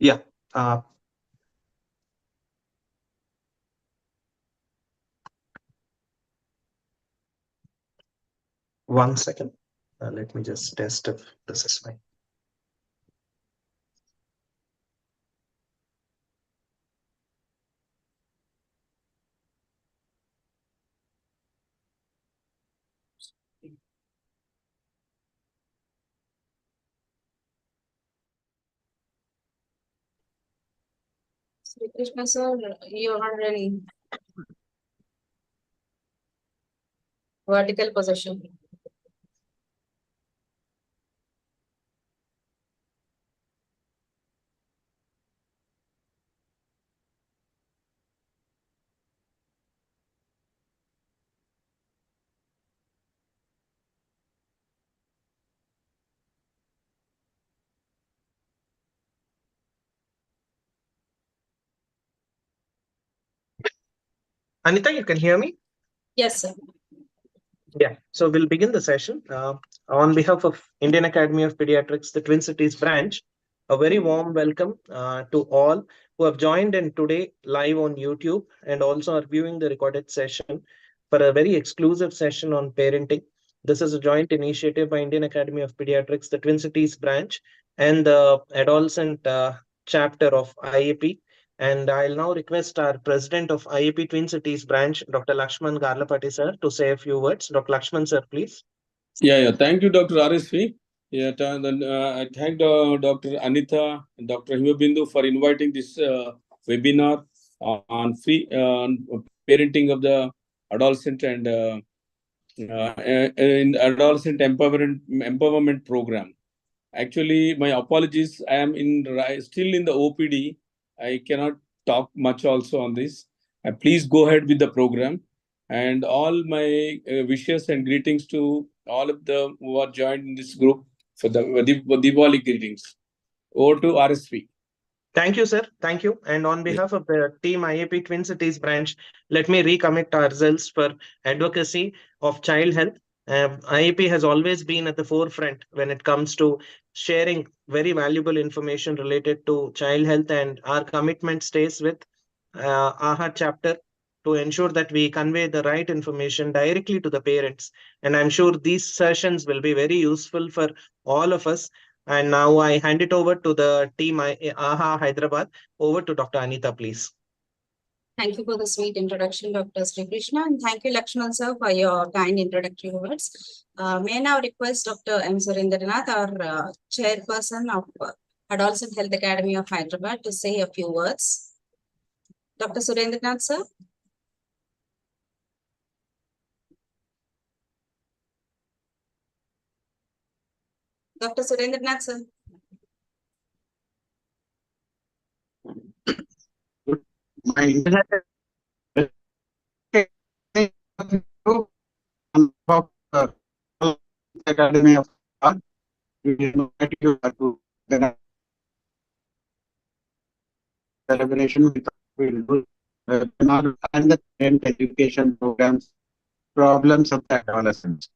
Yeah. Uh, 1 second. Let me just test if this is fine. Sri Krishna sir, you are in vertical position. Anita, you can hear me? Yes, sir. Yeah, so we'll begin the session. On behalf of Indian Academy of Pediatrics, the Twin Cities branch, a very warm welcome to all who have joined in today live on YouTube and also are viewing the recorded session for a very exclusive session on parenting. This is a joint initiative by Indian Academy of Pediatrics, the Twin Cities branch, and the adolescent chapter of IAP. And I'll now request our president of IAP Twin Cities branch, Dr. Lakshman Garlapati sir, to say a few words. Dr. Lakshman sir, please. Yeah. Thank you, Dr. RSV. Yeah, I thank Dr. Anita and Dr. Himabindu for inviting this webinar on free parenting of the adolescent and in adolescent empowerment program. Actually, my apologies. I am still in the OPD. I cannot talk much also on this. Please go ahead with the program. And all my wishes and greetings to all of them who are joined in this group for the Diwali greetings. Over to RSV. Thank you, sir. Thank you. And on behalf of the team IAP Twin Cities branch, let me recommit ourselves for advocacy of child health. IAP has always been at the forefront when it comes to sharing very valuable information related to child health, and our commitment stays with Ahah chapter to ensure that we convey the right information directly to the parents. And I'm sure these sessions will be very useful for all of us. And now I hand it over to the team Ahah Hyderabad. Over to Dr. Anita, please. Thank you for the sweet introduction, Dr. Sri Krishna, and thank you, Lakshman sir, for your kind introductory words. May I now request Dr. M. Surendranath, our chairperson of Adolescent Health Academy of Hyderabad, to say a few words. Dr. Surendranath sir. Dr. Surendranath sir. My internet Academy of Art. We invite you to the celebration with will do and the parent education programs problems of the adolescents.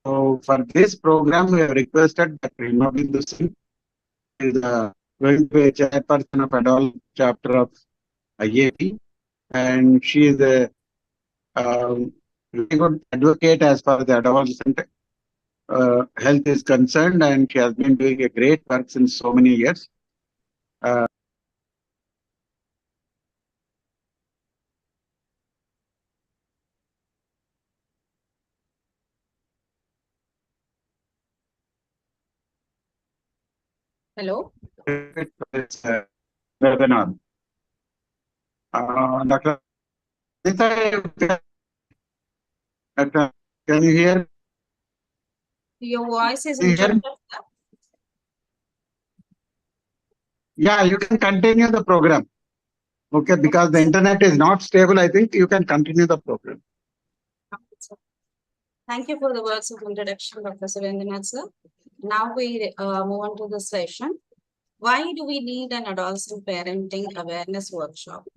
So for this program, we have requested that Himabindu Singh is going to be a chairperson of adult chapter of IAP, and she is a very good advocate as far as the adolescent health is concerned, and she has been doing a great work since so many years. Hello. Webinar. Dr. Can you hear? Your voice is interrupted. Yeah, you can continue the program. Okay, because the internet is not stable, I think you can continue the program. Thank you for the words of introduction, Dr. Surendranath sir. Now we move on to the session. Why do we need an adolescent parenting awareness workshop?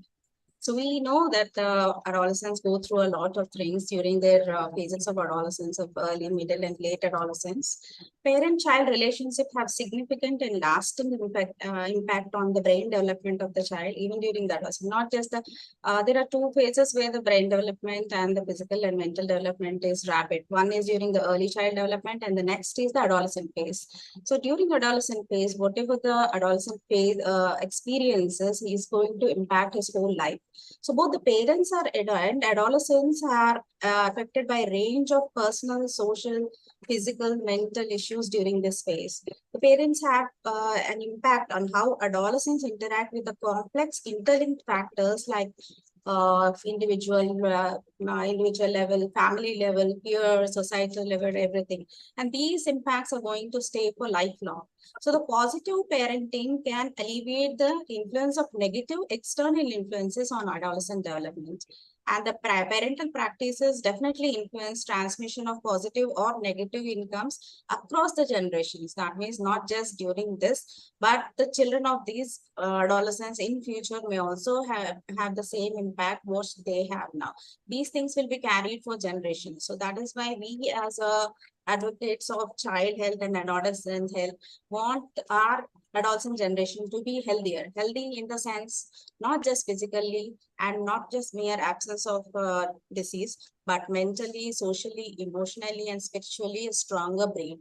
So we know that adolescents go through a lot of things during their phases of adolescence, of early, middle, and late adolescence. parent-child relationship have significant and lasting impact on the brain development of the child, even during the adolescence. Not just the, there are two phases where the brain development and the physical and mental development is rapid. One is during the early child development, and the next is the adolescent phase. So during adolescent phase, whatever the adolescent phase experiences, he is going to impact his whole life. So both the parents and adolescents are affected by a range of personal, social, physical, mental issues during this phase. The parents have an impact on how adolescents interact with the complex interlinked factors like individual level, family level, peer, societal level, everything. And these impacts are going to stay for lifelong. So the positive parenting can alleviate the influence of negative external influences on adolescent development. And the parental practices definitely influence transmission of positive or negative incomes across the generations. That means not just during this, but the children of these adolescents in future may also have the same impact what they have now. These things will be carried for generations. So that is why we as advocates of child health and adolescent health want our adolescent generation to be healthier. Healthy in the sense, not just physically and not just mere absence of disease, but mentally, socially, emotionally, and spiritually a stronger brain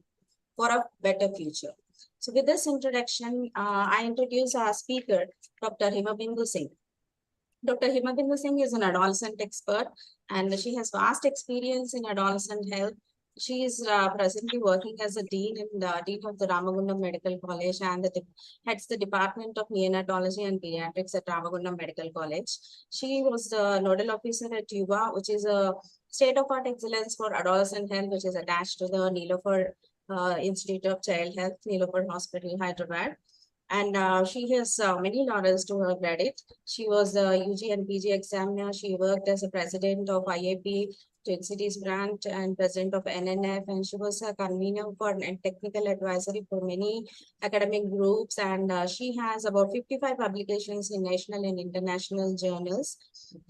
for a better future. So with this introduction, I introduce our speaker, Dr. Himabindu Singh. Dr. Himabindu Singh is an adolescent expert and she has vast experience in adolescent health. She is presently working as a dean in the Dean of the Ramagundam Medical College and heads the Department of Neonatology and Pediatrics at Ramagundam Medical College. She was the nodal officer at UBA, which is a state-of-art excellence for adolescent health, which is attached to the Nilofer Institute of Child Health, Nilofer Hospital, Hyderabad. And she has many laurels to her credit. She was a UG and PG examiner. She worked as a president of IAP, Twin Cities branch, and president of NNF. And she was a convener for and technical advisory for many academic groups. And she has about 55 publications in national and international journals.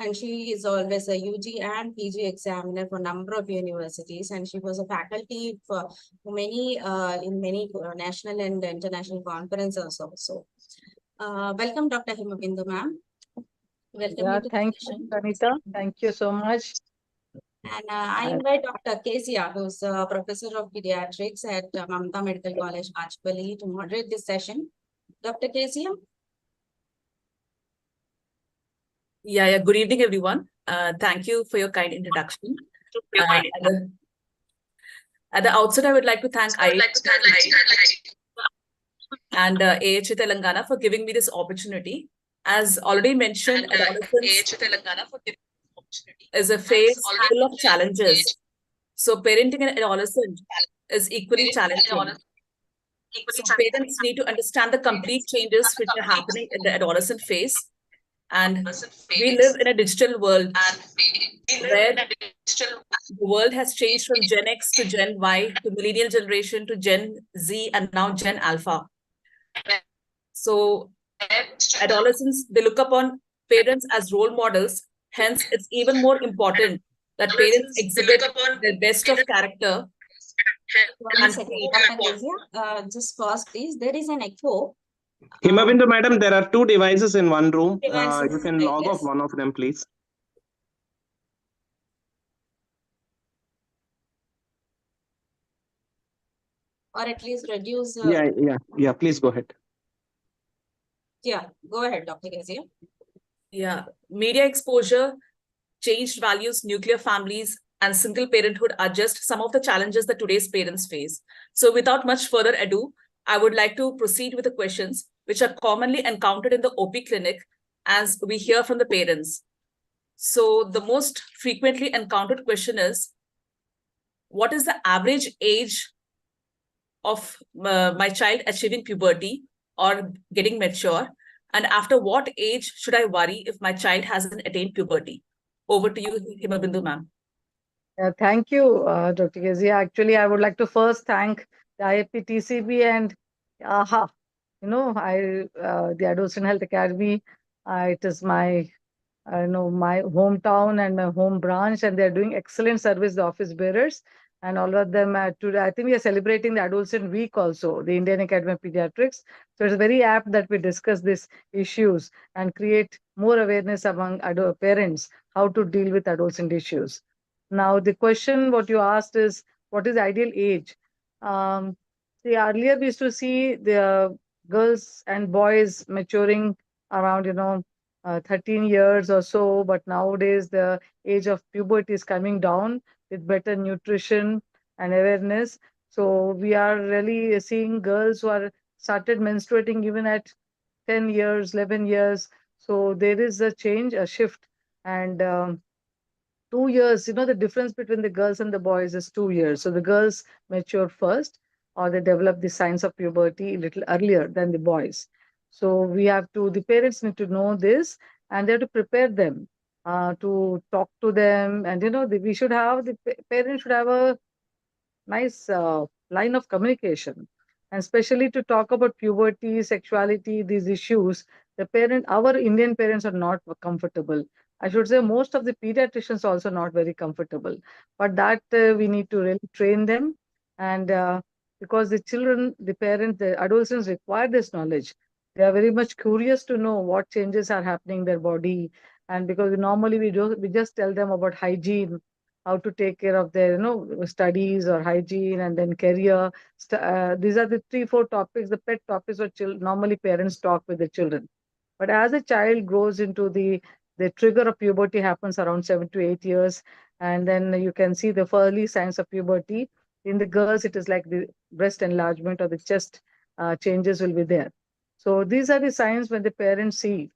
And she is always a UG and PG examiner for a number of universities. And she was a faculty for many in many national and international conferences also. Welcome, Dr. Himabindu, ma'am. Welcome. Thank you, Anita. Thank you so much. And I invite Dr. Kezia, who's a professor of pediatrics at Mamata Medical College, Bachpally, to moderate this session. Dr. Kezia? Yeah. Good evening, everyone. Thank you for your kind introduction. At the outset, I would like to thank IAP and AHA Telangana for giving me this opportunity. As already mentioned, adolescence is a phase full of challenges. So parenting an adolescent is equally challenging. So parents need to understand the complete changes which are happening in the adolescent phase. And we live in a digital world where the world has changed from Gen X to Gen Y to millennial generation to Gen Z and now Gen Alpha. So adolescents, they look upon parents as role models. Hence, it's even more important that parents exhibit their best of character. One second, Dr. Kezia, just pause, please. There is an echo. Himabindu madam, there are two devices in one room. Devices, You can log off one of them, please. Or at least reduce. Yeah. Please go ahead. Yeah, go ahead, Dr. Kezia. Yeah, media exposure, changed values, nuclear families, and single parenthood are just some of the challenges that today's parents face. So without much further ado, I would like to proceed with the questions which are commonly encountered in the OP clinic as we hear from the parents. So the most frequently encountered question is, what is the average age of my child achieving puberty or getting mature? And after what age should I worry if my child hasn't attained puberty? Over to you, Himabindu ma'am. Thank you, Dr. Kezia. Actually, I would like to first thank the Iaptcb and Ahah. The Adolescent Health Academy. It is my, my hometown and my home branch, and they're doing excellent service, the office bearers. And all of them today, I think we are celebrating the Adolescent Week also, the Indian Academy of Pediatrics. So it's very apt that we discuss these issues and create more awareness among parents how to deal with adolescent issues. Now, the question what you asked is, what is the ideal age? See, earlier we used to see the girls and boys maturing around, 13 years or so, but nowadays the age of puberty is coming down with better nutrition and awareness. So we are really seeing girls who are started menstruating even at 10 years, 11 years. So there is a change, a shift. And 2 years, the difference between the girls and the boys is 2 years. So the girls mature first, or they develop the signs of puberty a little earlier than the boys. So the parents need to know this, and they have to prepare them to talk to them. And, the parents should have a nice line of communication, and especially to talk about puberty, sexuality, these issues. Our Indian parents are not comfortable. I should say most of the pediatricians also not very comfortable, but that we need to really train them. And because the children, the parents, the adolescents require this knowledge. They are very much curious to know what changes are happening in their body. And because normally we just tell them about hygiene, how to take care of their studies or hygiene, and then career. These are the 3 4 topics, the pet topics what normally parents talk with the children. But as a child grows into the trigger of puberty happens around 7 to 8 years, and then you can see the early signs of puberty. In the girls, it is like the breast enlargement or the chest changes will be there. So these are the signs when the parents see,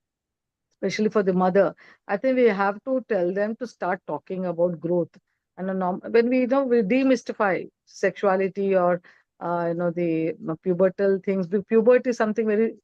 especially for the mother. I think we have to tell them to start talking about growth. And when we demystify sexuality or the pubertal things. Puberty is something very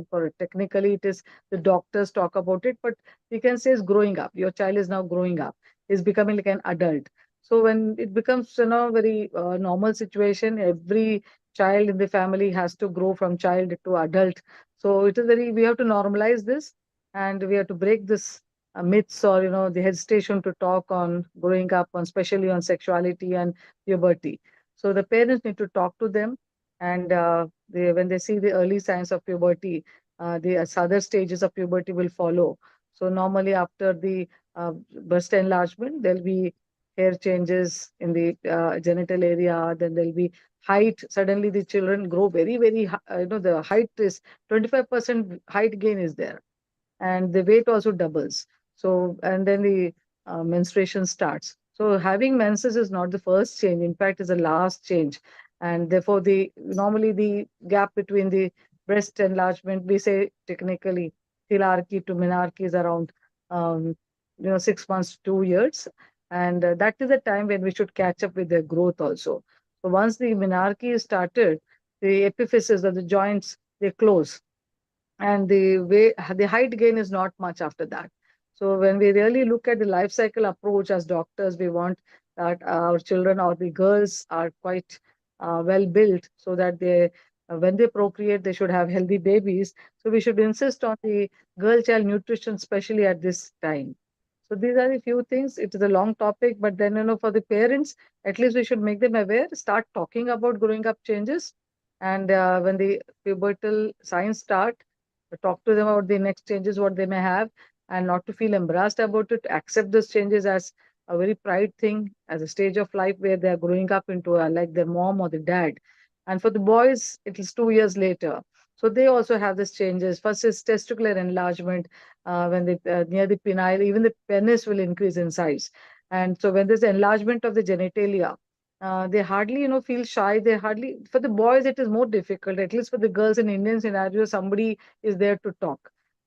for technically it is the doctors talk about it, but we can say it's growing up. Your child is now growing up, is becoming like an adult. So when it becomes very normal situation, every child in the family has to grow from child to adult. So we have to normalize this, and we have to break this myths, or the hesitation to talk on growing up, on especially on sexuality and puberty. So the parents need to talk to them, and when they see the early signs of puberty, the other stages of puberty will follow. So normally after the breast enlargement, there'll be hair changes in the genital area. Then there'll be height. Suddenly the children grow very, very, the height is 25% height gain is there, and the weight also doubles. So, and then the menstruation starts. So having menses is not the first change. In fact, is the last change. And therefore, normally the gap between the breast enlargement, we say technically, thelarchy to menarche is around, 6 months to 2 years. And that is the time when we should catch up with their growth also. So once the menarche is started, the epiphysis of the joints, they close, and the height gain is not much after that. So when we really look at the life cycle approach as doctors, we want that our children or the girls are quite well built, so that when they procreate, they should have healthy babies. So we should insist on the girl child nutrition, especially at this time. So these are the few things. It is a long topic, but then for the parents, at least we should make them aware, start talking about growing up changes, and when the pubertal signs start, talk to them about the next changes what they may have, and not to feel embarrassed about it. Accept those changes as a very pride thing, as a stage of life where they are growing up into like their mom or the dad. And for the boys, it is 2 years later. So they also have these changes. First is testicular enlargement. When they near the penile, even the penis will increase in size. And so when there's enlargement of the genitalia, they hardly feel shy. For the boys it is more difficult. At least for the girls, in Indian scenario, somebody is there to talk.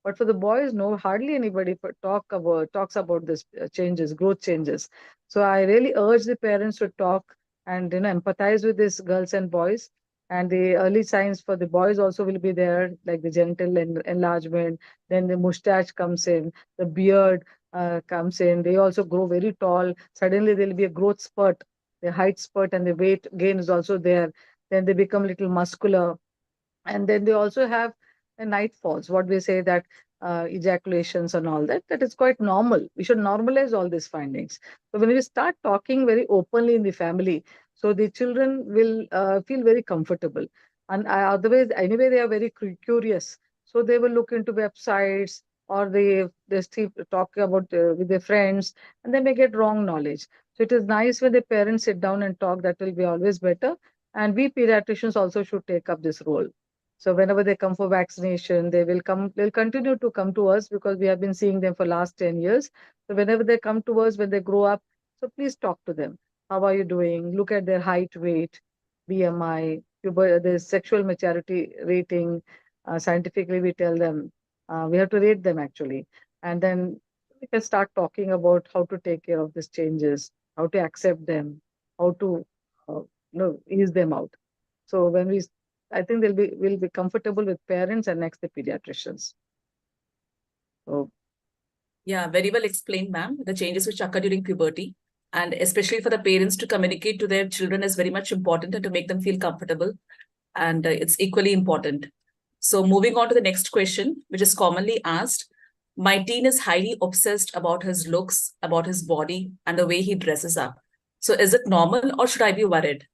But for the boys, no, hardly anybody talks about this changes, growth changes. So I really urge the parents to talk and empathize with these girls and boys. And the early signs for the boys also will be there, like the genital enlargement. Then the mustache comes in, the beard comes in. They also grow very tall. Suddenly there will be a growth spurt, the height spurt, and the weight gain is also there. Then they become little muscular, and then they also have night falls. What we say that ejaculations and all that. That is quite normal. We should normalize all these findings. So when we start talking very openly in the family, so the children will feel very comfortable. And otherwise, anyway, they are very curious. So they will look into websites, or they still talk about with their friends, and they may get wrong knowledge. So it is nice when the parents sit down and talk. That will be always better. And we pediatricians also should take up this role. So whenever they come for vaccination, they'll continue to come to us because we have been seeing them for last 10 years. So whenever they come to us, when they grow up, so please talk to them. How are you doing? Look at their height, weight, BMI, the sexual maturity rating. Scientifically, we tell them, we have to rate them actually. And then we can start talking about how to take care of these changes, how to accept them, how to ease them out. So I think we'll be comfortable with parents and next the pediatricians. So Yeah, very well explained, ma'am. The changes which occur during puberty, and especially for the parents to communicate to their children is very much important, and to make them feel comfortable. And it's equally important. So moving on to the next question, which is commonly asked. My teen is highly obsessed about his looks, about his body, and the way he dresses up. So is it normal, or should I be worried?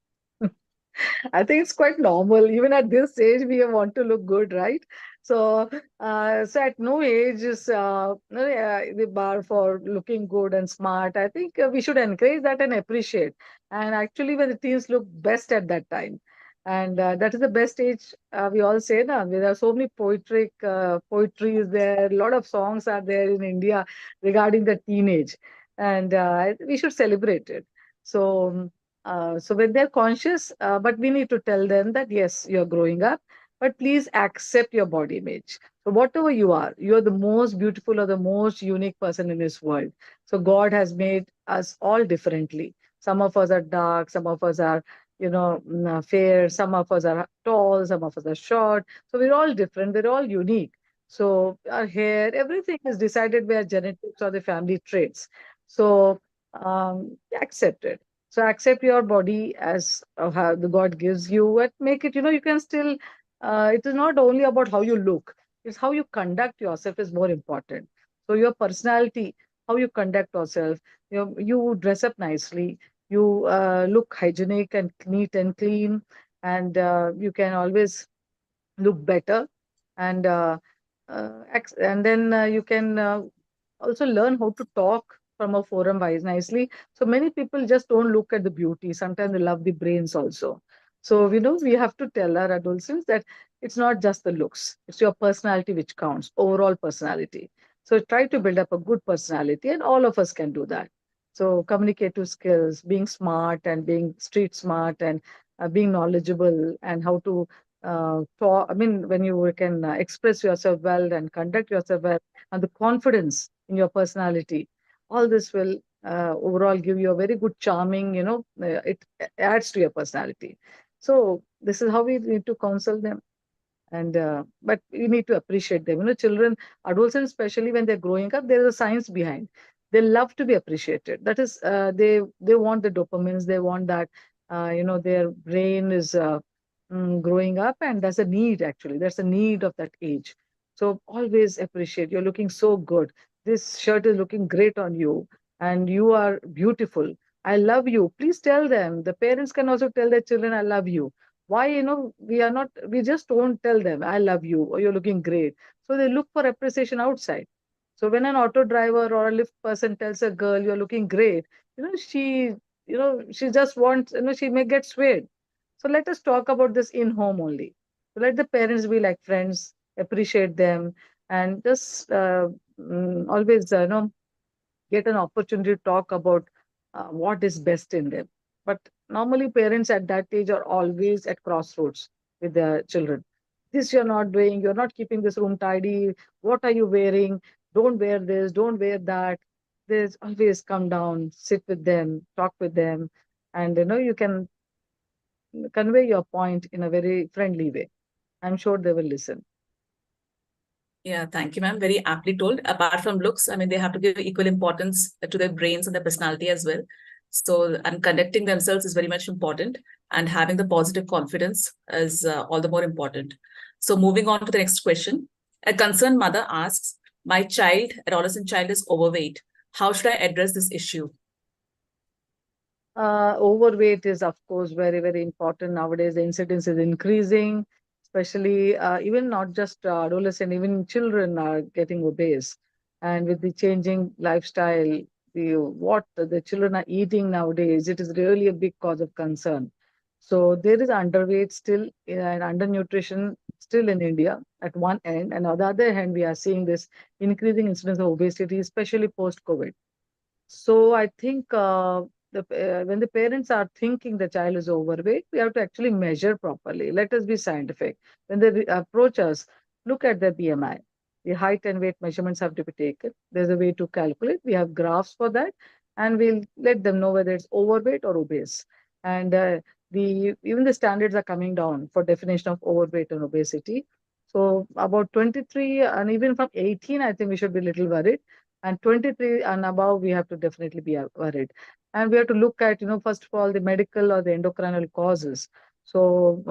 I think it's quite normal. Even at this age, we want to look good, right? So, so at no age is the bar for looking good and smart. I think we should encourage that and appreciate. And actually, when the teens look best at that time, and that is the best age. We all say now there are so many poetry is there. A lot of songs are there in India regarding the teenage, and we should celebrate it. So. So when they're conscious, but we need to tell them that yes, you're growing up, but please accept your body image. So whatever you are the most beautiful or the most unique person in this world. So God has made us all differently. Some of us are dark, some of us are, fair, some of us are tall, some of us are short. So we're all different, we're all unique. So our hair, everything is decided by our genetics or the family traits. So accept it. So accept your body as how the God gives you, and make it, you can still, it is not only about how you look, it's how you conduct yourself is more important. So your personality, how you conduct yourself, you dress up nicely, you look hygienic and neat and clean, and you can always look better. And and then you can also learn how to talk from a forum wise nicely. So many people just don't look at the beauty. Sometimes they love the brains also. So we have to tell our adolescents that it's not just the looks, it's your personality which counts, overall personality. So try to build up a good personality, and all of us can do that. So communicative skills, being smart and being street smart, and being knowledgeable, and how to when you can express yourself well and conduct yourself well, and the confidence in your personality, all this will overall give you a very good charming, it adds to your personality. So this is how we need to counsel them. And but you need to appreciate them. Children, adolescents, especially when they're growing up, there is a science behind. They love to be appreciated. That is, they want the dopamines. They want that. Their brain is growing up, and there's a need. Actually, there's a need of that age. So always appreciate. You're looking so good. This shirt is looking great on you, and you are beautiful. I love you. Please tell them. The parents can also tell their children, I love you. Why, we just don't tell them, I love you, or you're looking great. So they look for appreciation outside. So when an auto driver or a lift person tells a girl, you're looking great, she just wants, she may get swayed. So let us talk about this in home only. So let the parents be like friends, appreciate them, and just always, get an opportunity to talk about what is best in them. But normally, parents at that age are always at crossroads with their children. This you're not doing, you're not keeping this room tidy. What are you wearing? Don't wear this, don't wear that. There's always come down, sit with them, talk with them, and you can convey your point in a very friendly way. I'm sure they will listen. Yeah, thank you, ma'am. Very aptly told. Apart from looks, they have to give equal importance to their brains and their personality as well. So, and conducting themselves is very much important, and having the positive confidence is all the more important. So, moving on to the next question. A concerned mother asks, my adolescent child is overweight. How should I address this issue? Overweight is, of course, very, very important nowadays. The incidence is increasing, especially even not just adolescent, even children are getting obese. And with the changing lifestyle, what the children are eating nowadays, it is really a big cause of concern. So there is underweight still and undernutrition still in India at one end, and on the other hand, we are seeing this increasing incidence of obesity, especially post-COVID. So I think when the parents are thinking the child is overweight, we have to actually measure properly. Let us be scientific. When they approach us, look at their BMI. The height and weight measurements have to be taken. There's a way to calculate. We have graphs for that, and we'll let them know whether it's overweight or obese. And even the standards are coming down for definition of overweight and obesity. So about 23 and even from 18, I think we should be a little worried. And 23 and above, we have to definitely be worried. And we have to look at, first of all, the medical or the endocrinal causes. So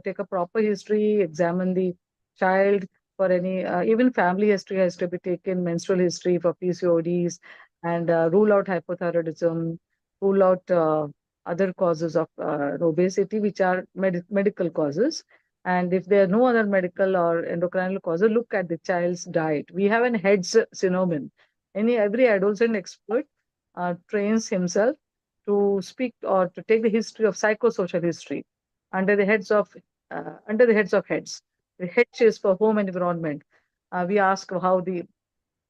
take a proper history, examine the child for any, even family history has to be taken, menstrual history for PCODs, and rule out hypothyroidism, rule out other causes of obesity, which are medical causes. And if there are no other medical or endocrine causes, look at the child's diet. We have an HEADS synonym. Every adolescent expert trains himself to speak or to take the history of psychosocial history under the heads of heads. The H is for home and environment. We ask how the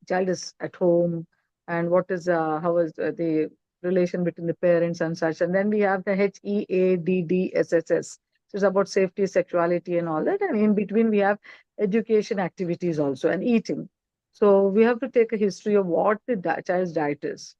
child is at home and how is the relation between the parents and such. And then we have the HEADDSSS. So it's about safety, sexuality, and all that. And in between, we have education activities also and eating. So we have to take a history of what the child's diet is.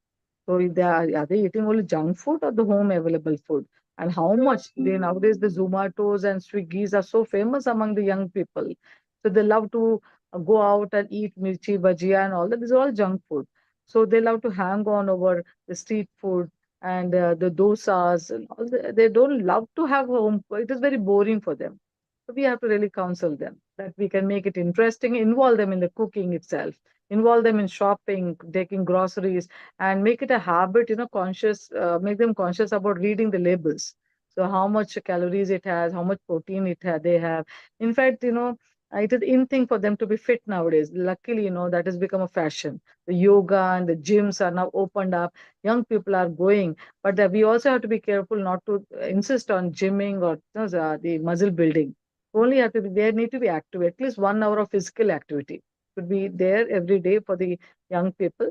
So are they eating only junk food or the home available food? And how much? Nowadays, the Zomatos and Swiggies are so famous among the young people. So they love to go out and eat mirchi, bhajia, and all that. This is all junk food. So they love to hang on over the street food and the dosas. And all they don't love to have home. It is very boring for them. So we have to really counsel them that we can make it interesting, involve them in the cooking itself, involve them in shopping, taking groceries, and make it a habit, make them conscious about reading the labels. So how much calories it has, how much protein they have. In fact, it is in thing for them to be fit nowadays. Luckily, that has become a fashion. The yoga and the gyms are now opened up. Young people are going, but we also have to be careful not to insist on gymming or the muscle building. Only have to be there, need to be active. At least 1 hour of physical activity should be there every day for the young people.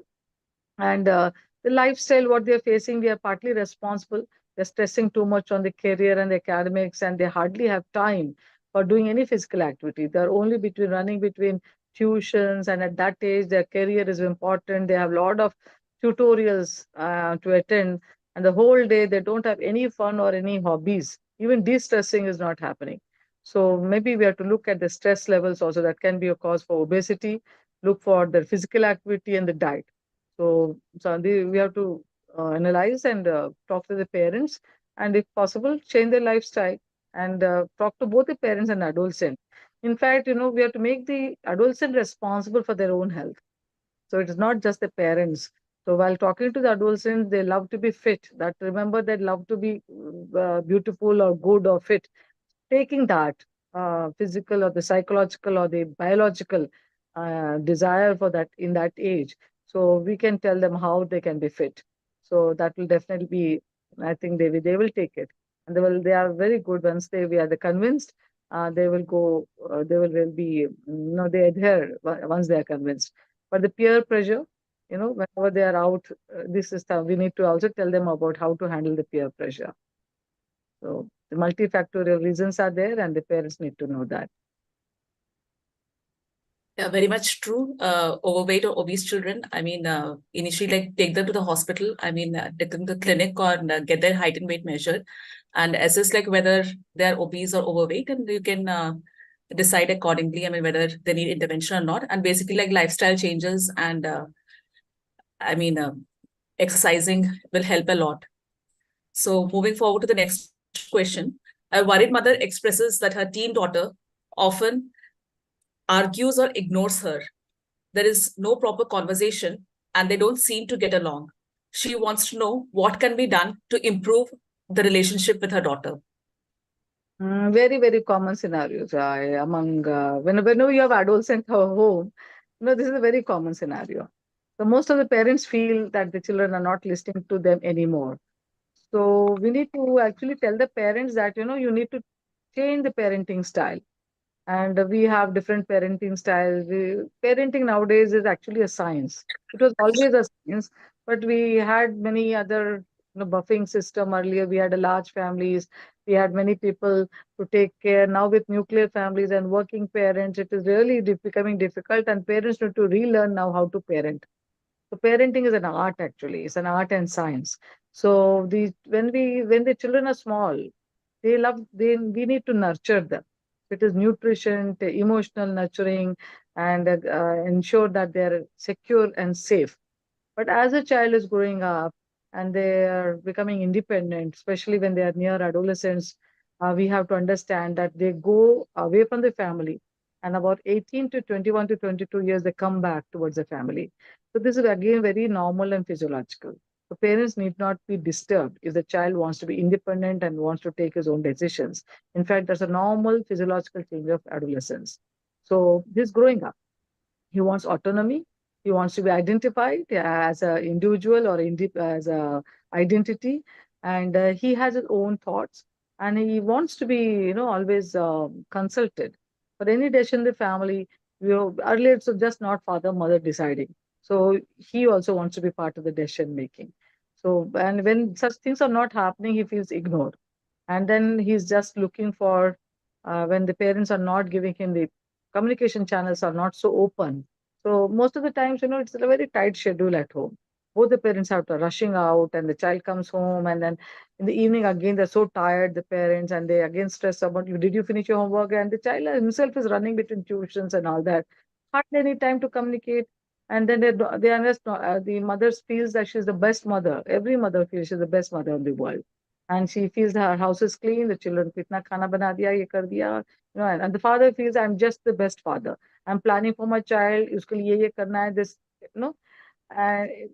And the lifestyle, what they're facing, they are partly responsible. They're stressing too much on the career and the academics, and they hardly have time for doing any physical activity. They're only running between tuitions, and at that age, their career is important. They have a lot of tutorials to attend, and the whole day they don't have any fun or any hobbies. Even de-stressing is not happening. So maybe we have to look at the stress levels also. That can be a cause for obesity. Look for the physical activity and the diet. So we have to analyze and talk to the parents, and if possible, change their lifestyle and talk to both the parents and adolescent. In fact, we have to make the adolescent responsible for their own health. So it is not just the parents. So while talking to the adolescents, they love to be fit. Remember, they love to be beautiful or good or fit. Taking that physical or the psychological or the biological desire for that in that age, so we can tell them how they can be fit. So that will definitely be, I think they will take it, and they are very good once we are convinced. They will go. They will be. They adhere once they are convinced. But the peer pressure, whenever they are out, this is we need to also tell them about how to handle the peer pressure. So the multifactorial reasons are there, and the parents need to know that. Yeah, very much true. Overweight or obese children, initially, take them to the hospital. Take them to the clinic or get their height and weight measured and assess whether they're obese or overweight, and you can decide accordingly. Whether they need intervention or not, and basically lifestyle changes and exercising will help a lot. So moving forward to the next question, a worried mother expresses that her teen daughter often argues or ignores her. There is no proper conversation and they don't seem to get along. She wants to know what can be done to improve the relationship with her daughter. Very, very common scenarios among whenever you have adolescent at home. This is a very common scenario. So most of the parents feel that the children are not listening to them anymore. So we need to actually tell the parents that you need to change the parenting style. And we have different parenting styles. Parenting nowadays is actually a science. It was always a science, but we had many other buffing system earlier. We had a large families. We had many people to take care. Now with nuclear families and working parents, it is really becoming difficult, and parents need to relearn now how to parent. So parenting is an art actually. It's an art and science. So when the children are small, we need to nurture them. It is nutrition, emotional nurturing, and ensure that they're secure and safe. But as a child is growing up and they are becoming independent, especially when they are near adolescence, we have to understand that they go away from the family, and about 18 to 21 to 22 years, they come back towards the family. So this is again very normal and physiological. The parents need not be disturbed if the child wants to be independent and wants to take his own decisions. In fact, that's a normal physiological change of adolescence. So this growing up, he wants autonomy. He wants to be identified as an individual or as a identity, and he has his own thoughts, and he wants to be, always consulted for any decision in the family. Earlier, it's just not father, mother deciding. So he also wants to be part of the decision making. So, and when such things are not happening, he feels ignored, and then he's just looking for when the parents are not giving him the communication channels are not so open. So most of the times, it's a very tight schedule at home. Both the parents have to rushing out, and the child comes home, and then in the evening again they're so tired, the parents, and they again stress about you. Did you finish your homework? And the child himself is running between tuitions and all that. Hardly any time to communicate. And then they understand, the mother feels that she's the best mother. Every mother feels she's the best mother in the world, and she feels her house is clean, the children ko itna khana bana diya, ye kar diya, and the father feels I'm just the best father. I'm planning for my child, usko liye ye karna hai, this, you know.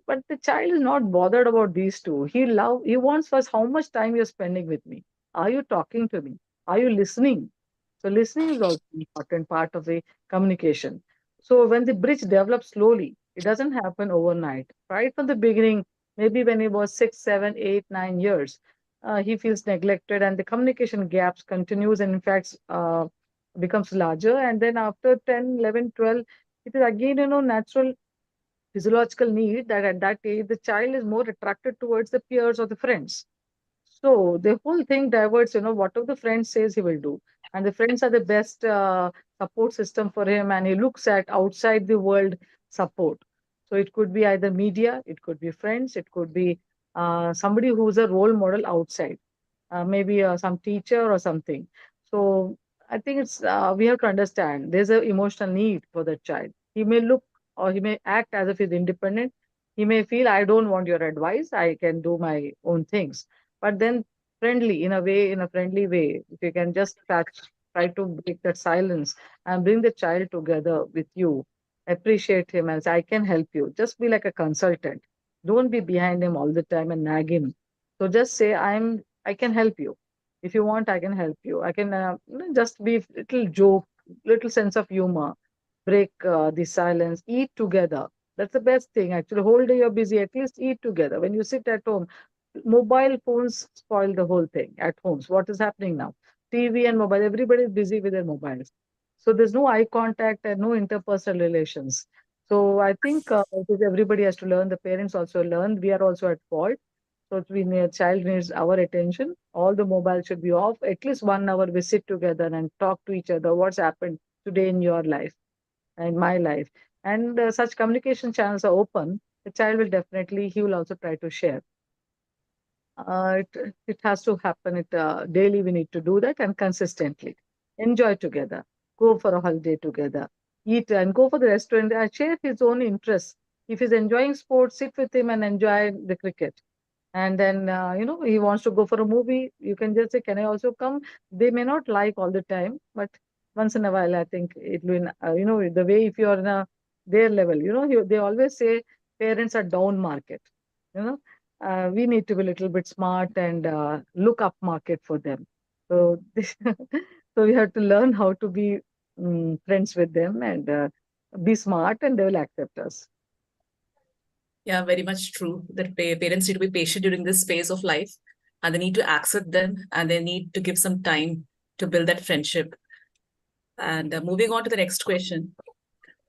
But the child is not bothered about these two. He wants first how much time you're spending with me. Are you talking to me? Are you listening? So listening is also an important part of the communication. So when the bridge develops slowly, it doesn't happen overnight. Right from the beginning, maybe when he was 6, 7, 8, 9 years, he feels neglected, and the communication gaps continues, and in fact becomes larger. And then after 10, 11, 12, it is again, natural physiological need that at that age the child is more attracted towards the peers or the friends. So the whole thing diverts, whatever the friend says he will do. And the friends are the best support system for him, and he looks at outside the world support. So it could be either media, it could be friends, it could be somebody who's a role model outside, maybe some teacher or something. So I think it's we have to understand there's an emotional need for the child. He may look or he may act as if he's independent. He may feel I don't want your advice. I can do my own things. But then friendly in a friendly way, if you can just try to break that silence and bring the child together with you, appreciate him and say, I can help you. Just be like a consultant. Don't be behind him all the time and nag him. So just say, I can help you. If you want, I can help you. I can just be little joke, little sense of humor, break the silence, eat together. That's the best thing. Actually, whole day you're busy. At least eat together. When you sit at home, mobile phones spoil the whole thing at homes. What is happening now? TV and mobile. Everybody is busy with their mobiles. So there's no eye contact and no interpersonal relations. So I think everybody has to learn. The parents also learn. We are also at fault. So if child needs our attention. All the mobile should be off. At least 1 hour we sit together and talk to each other. What's happened today in your life and my life? And such communication channels are open. The child will definitely, he will also try to share. It has to happen. Daily we need to do that and consistently. Enjoy together. Go for a holiday together. Eat and go for the restaurant. Share his own interests. If he's enjoying sports, sit with him and enjoy the cricket. And then, he wants to go for a movie. You can just say, can I also come? They may not like all the time, but once in a while, I think it will, the way if you're in their level, they always say parents are down market, we need to be a little bit smart and look up market for them. So, so we have to learn how to be friends with them and be smart, and they will accept us. Yeah, very much true that parents need to be patient during this phase of life, and they need to accept them, and they need to give some time to build that friendship. And moving on to the next question,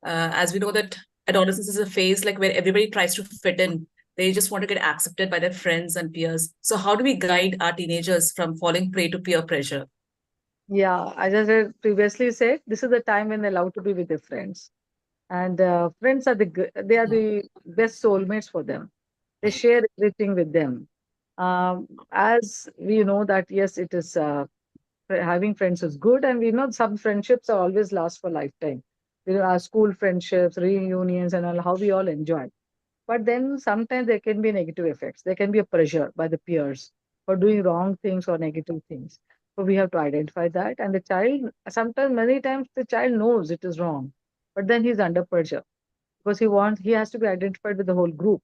as we know that adolescence is a phase like where everybody tries to fit in. They just want to get accepted by their friends and peers. So how do we guide our teenagers from falling prey to peer pressure? Yeah, as I previously said, this is the time when they're allowed to be with their friends. And friends are they are the best soulmates for them. They share everything with them. As we know that, yes, it is having friends is good, and we know some friendships are always last for lifetime. Our school friendships, reunions, and all, how we all enjoy. But then sometimes there can be negative effects. There can be a pressure by the peers for doing wrong things or negative things. So we have to identify that. And the child, sometimes, many times, the child knows it is wrong, but then he's under pressure because he has to be identified with the whole group.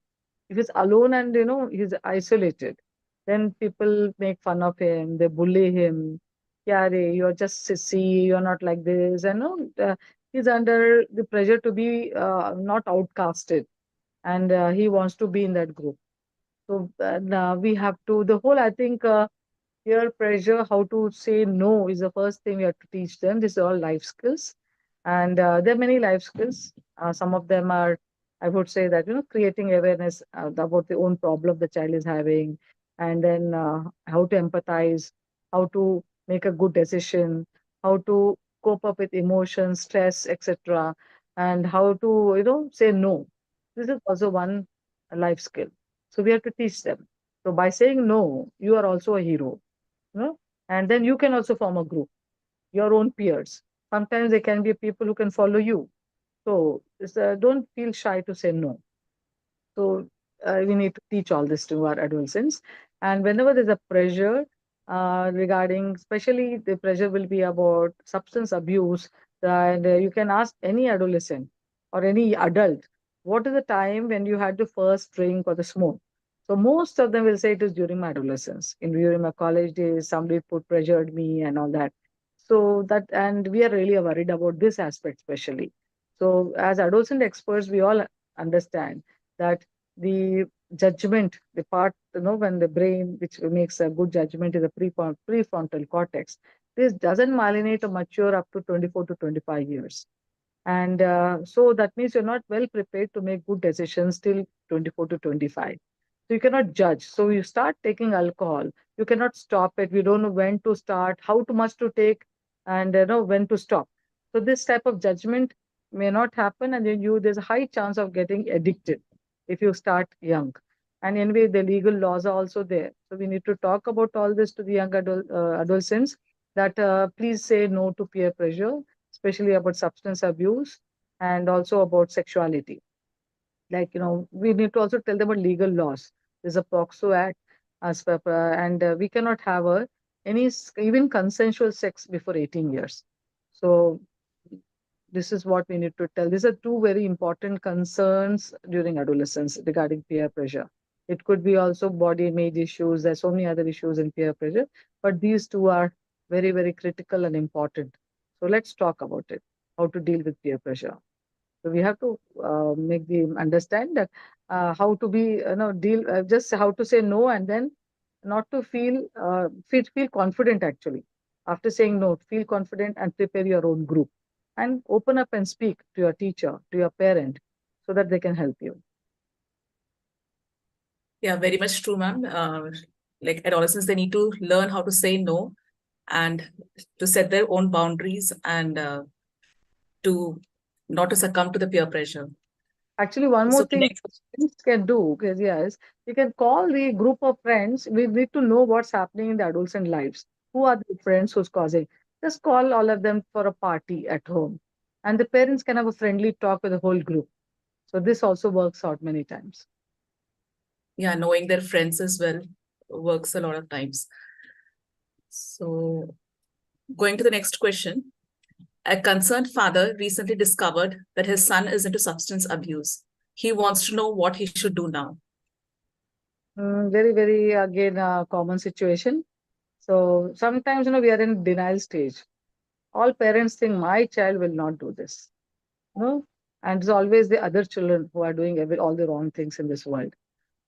If he's alone and he's isolated, then people make fun of him, they bully him. Yeah, you're just sissy, you're not like this, and he's under the pressure to be not outcasted, and he wants to be in that group. So we have to, the whole, I think, peer pressure, how to say no is the first thing we have to teach them. These are all life skills. And there are many life skills. Some of them are, I would say that, creating awareness about the own problem the child is having, and then how to empathize, how to make a good decision, how to cope up with emotions, stress, etc., and how to, say no. This is also one life skill. So we have to teach them. So by saying no, you are also a hero, and then you can also form a group, your own peers. Sometimes there can be people who can follow you. So don't feel shy to say no. So we need to teach all this to our adolescents. And whenever there's a pressure regarding, especially the pressure will be about substance abuse, and you can ask any adolescent or any adult, what is the time when you had the first drink or the smoke? So most of them will say it is during my adolescence. During my college days, somebody pressured me and all that. So that, and we are really worried about this aspect, especially. So as adolescent experts, we all understand that the judgment, the part, when the brain, which makes a good judgment, is a prefrontal cortex. This doesn't malinate or mature up to 24 to 25 years. And so that means you're not well prepared to make good decisions till 24 to 25. So you cannot judge. So you start taking alcohol. You cannot stop it. We don't know when to start, how much to take, and when to stop. So this type of judgment may not happen, and then there's a high chance of getting addicted if you start young. And anyway, the legal laws are also there. So we need to talk about all this to the young adolescents, that please say no to peer pressure, especially about substance abuse and also about sexuality. Like, we need to also tell them about legal laws. There's a POCSO Act, and we cannot have even consensual sex before 18 years. So this is what we need to tell. These are two very important concerns during adolescence regarding peer pressure. It could be also body image issues. There's so many other issues in peer pressure, but these two are very, very critical and important. So let's talk about it, how to deal with peer pressure. So we have to make them understand that how to be, just how to say no, and then not to feel confident actually. After saying no, feel confident and prepare your own group and open up and speak to your teacher, to your parent, so that they can help you. Yeah, very much true, ma'am. Like adolescents, they need to learn how to say no and to set their own boundaries, and to not to succumb to the peer pressure. Actually, one more So thing parents can do, yes, you can call the group of friends. We need to know what's happening in the adolescent lives. Who are the friends who's causing? Just call all of them for a party at home. And the parents can have a friendly talk with the whole group. So this also works out many times. yeah, knowing their friends as well works a lot of times. So going to the next question. A concerned father recently discovered that his son is into substance abuse. He wants to know what he should do now. Very, very, again, common situation. So sometimes, we are in denial stage. All parents think my child will not do this, and it's always the other children who are doing all the wrong things in this world.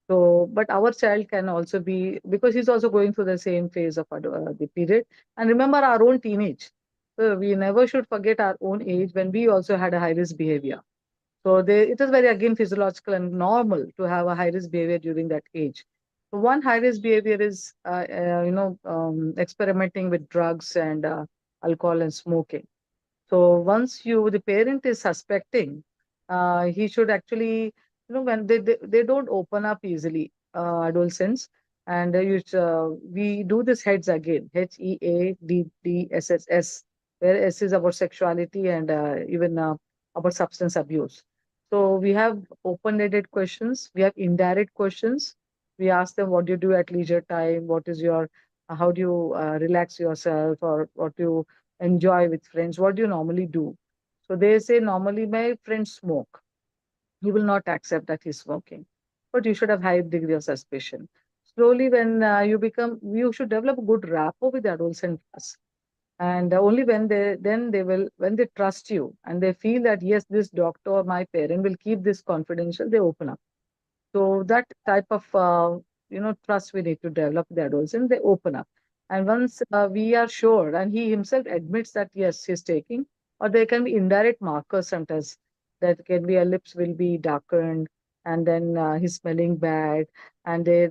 So, but our child can also be, because he's also going through the same phase of the period. And remember our own teenage. So we never should forget our own age when we also had a high risk behavior. So it is very, again, physiological and normal to have a high risk behavior during that age. So one high risk behavior is, experimenting with drugs and alcohol and smoking. So once the parent is suspecting, he should actually, when they don't open up easily, adolescents, and we do this heads again, HEADDSSS, where S is about sexuality and even about substance abuse. So we have open-ended questions, we have indirect questions. We ask them, what do you do at leisure time? What is your, how do you relax yourself, or what do you enjoy with friends? What do you normally do? So they say, normally my friends smoke. You will not accept that he's smoking, but you should have high degree of suspicion. Slowly, when you should develop a good rapport with the adolescent class. And only when when they trust you and they feel that, yes, this doctor or my parent will keep this confidential, they open up. So that type of trust we need to develop the adolescent. They open up, and once we are sure, and he himself admits that yes, he's taking, or there can be indirect markers sometimes. That can be, a lips will be darkened, and then he's smelling bad, and there